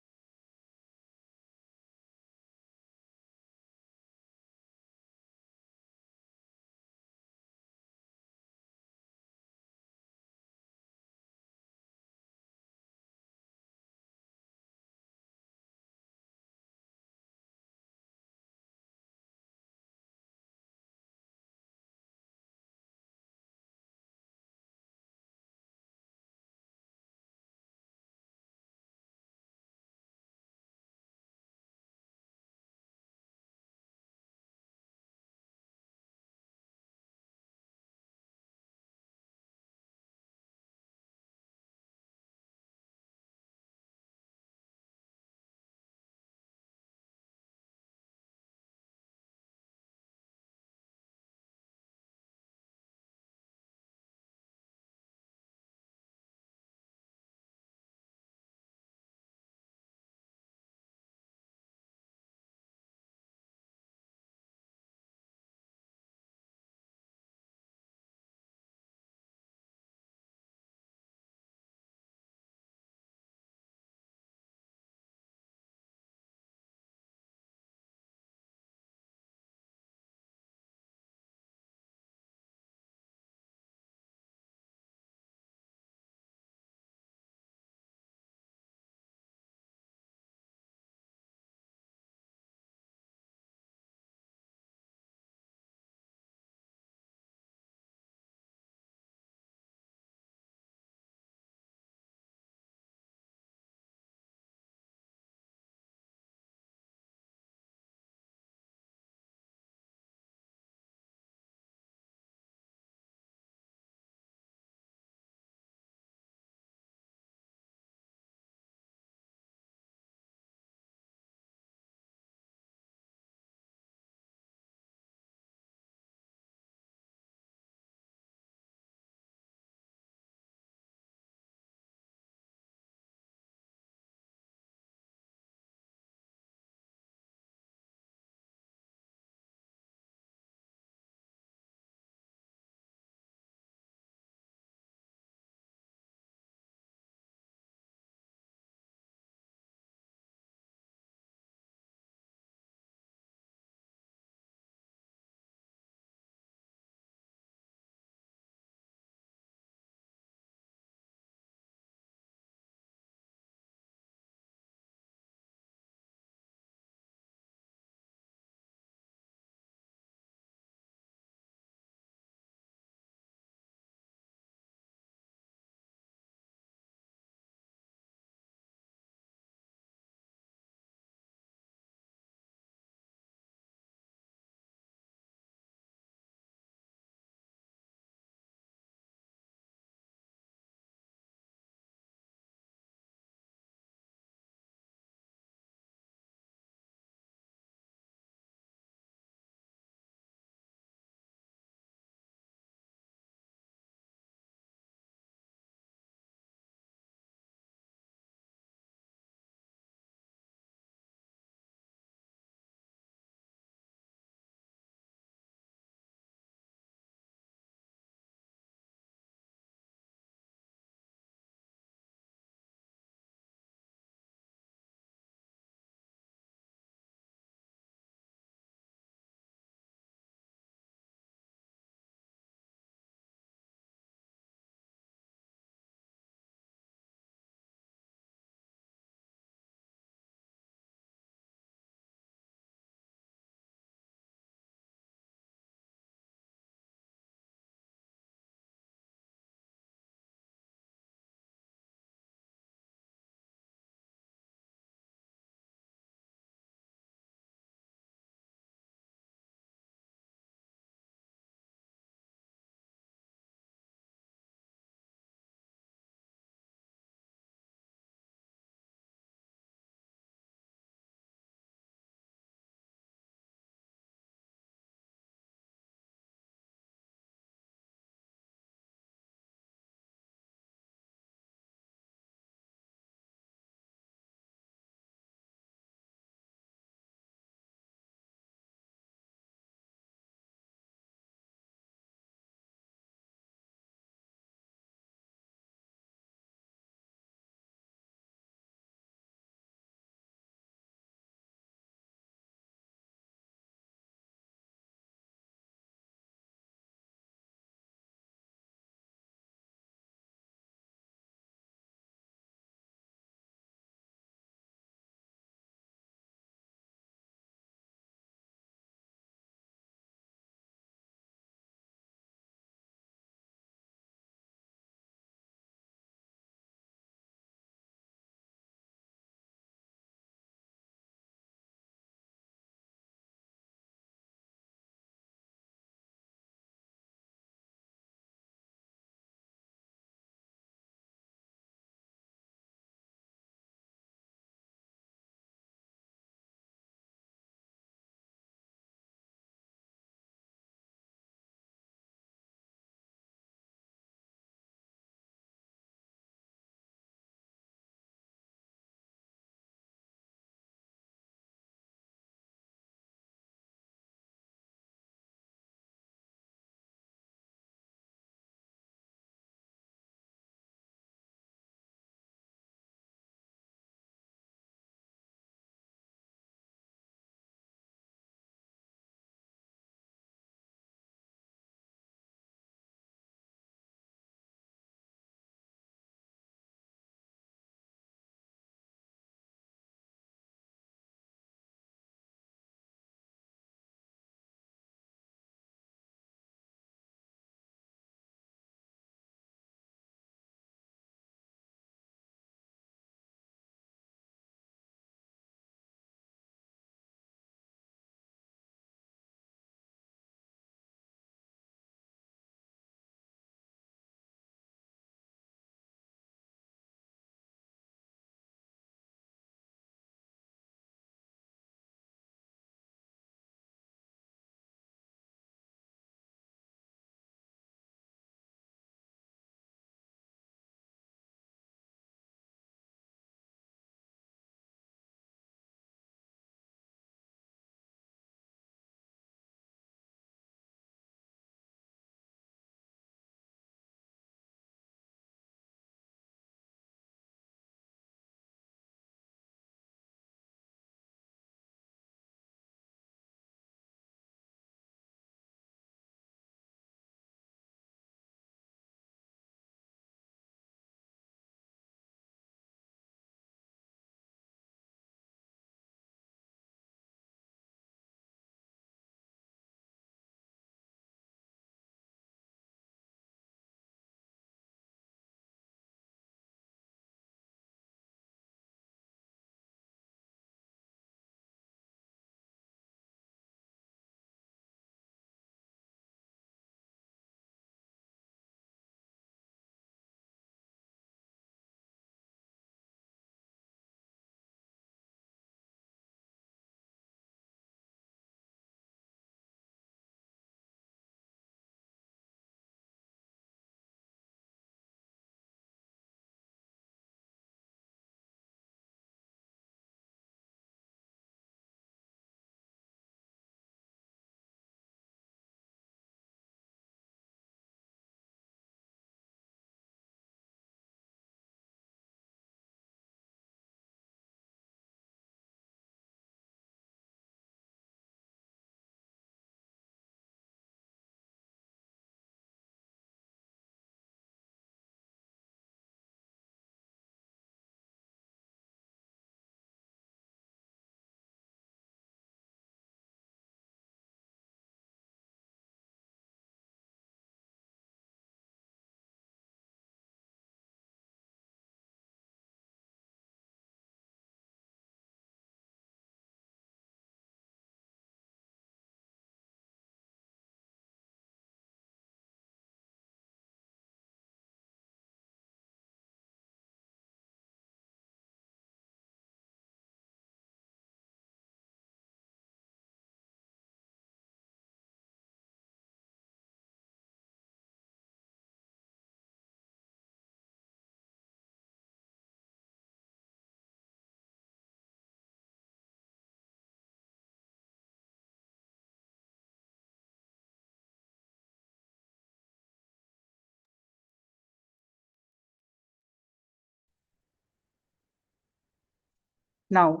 Now,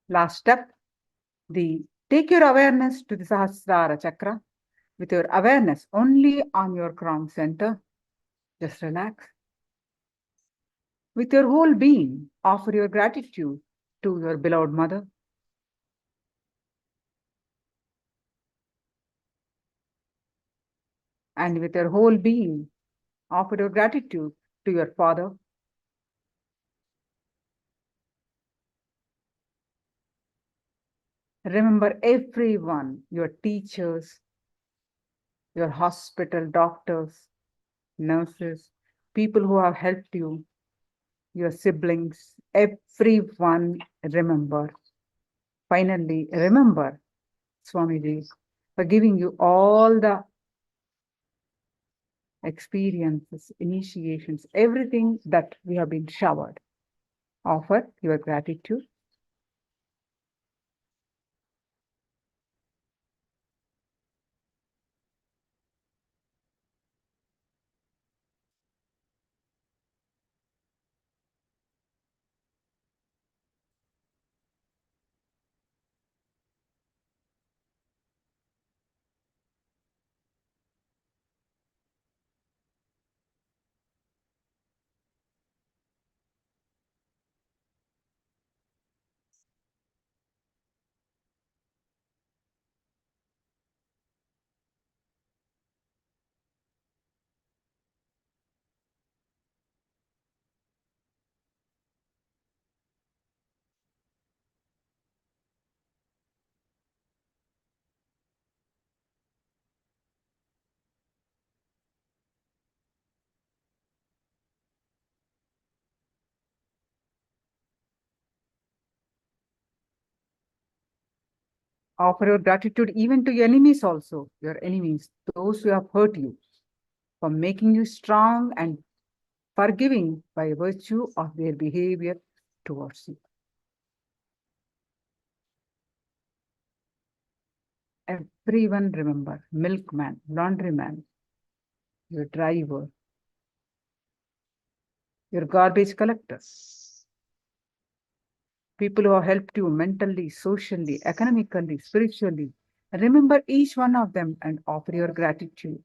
last step, take your awareness to the Sahasrara Chakra. With your awareness only on your crown center, just relax. With your whole being, offer your gratitude to your beloved mother. And with your whole being, offer your gratitude to your father. Remember everyone, your teachers, your hospital doctors, nurses, people who have helped you, your siblings, everyone remember. Finally, remember Swamiji for giving you all the experiences, initiations, everything that we have been showered. Offer your gratitude. Offer your gratitude even to your enemies also, your enemies, those who have hurt you, for making you strong and forgiving by virtue of their behavior towards you. Everyone remember, milkman, laundryman, your driver, your garbage collector, people who have helped you mentally, socially, economically, spiritually. Remember each one of them and offer your gratitude.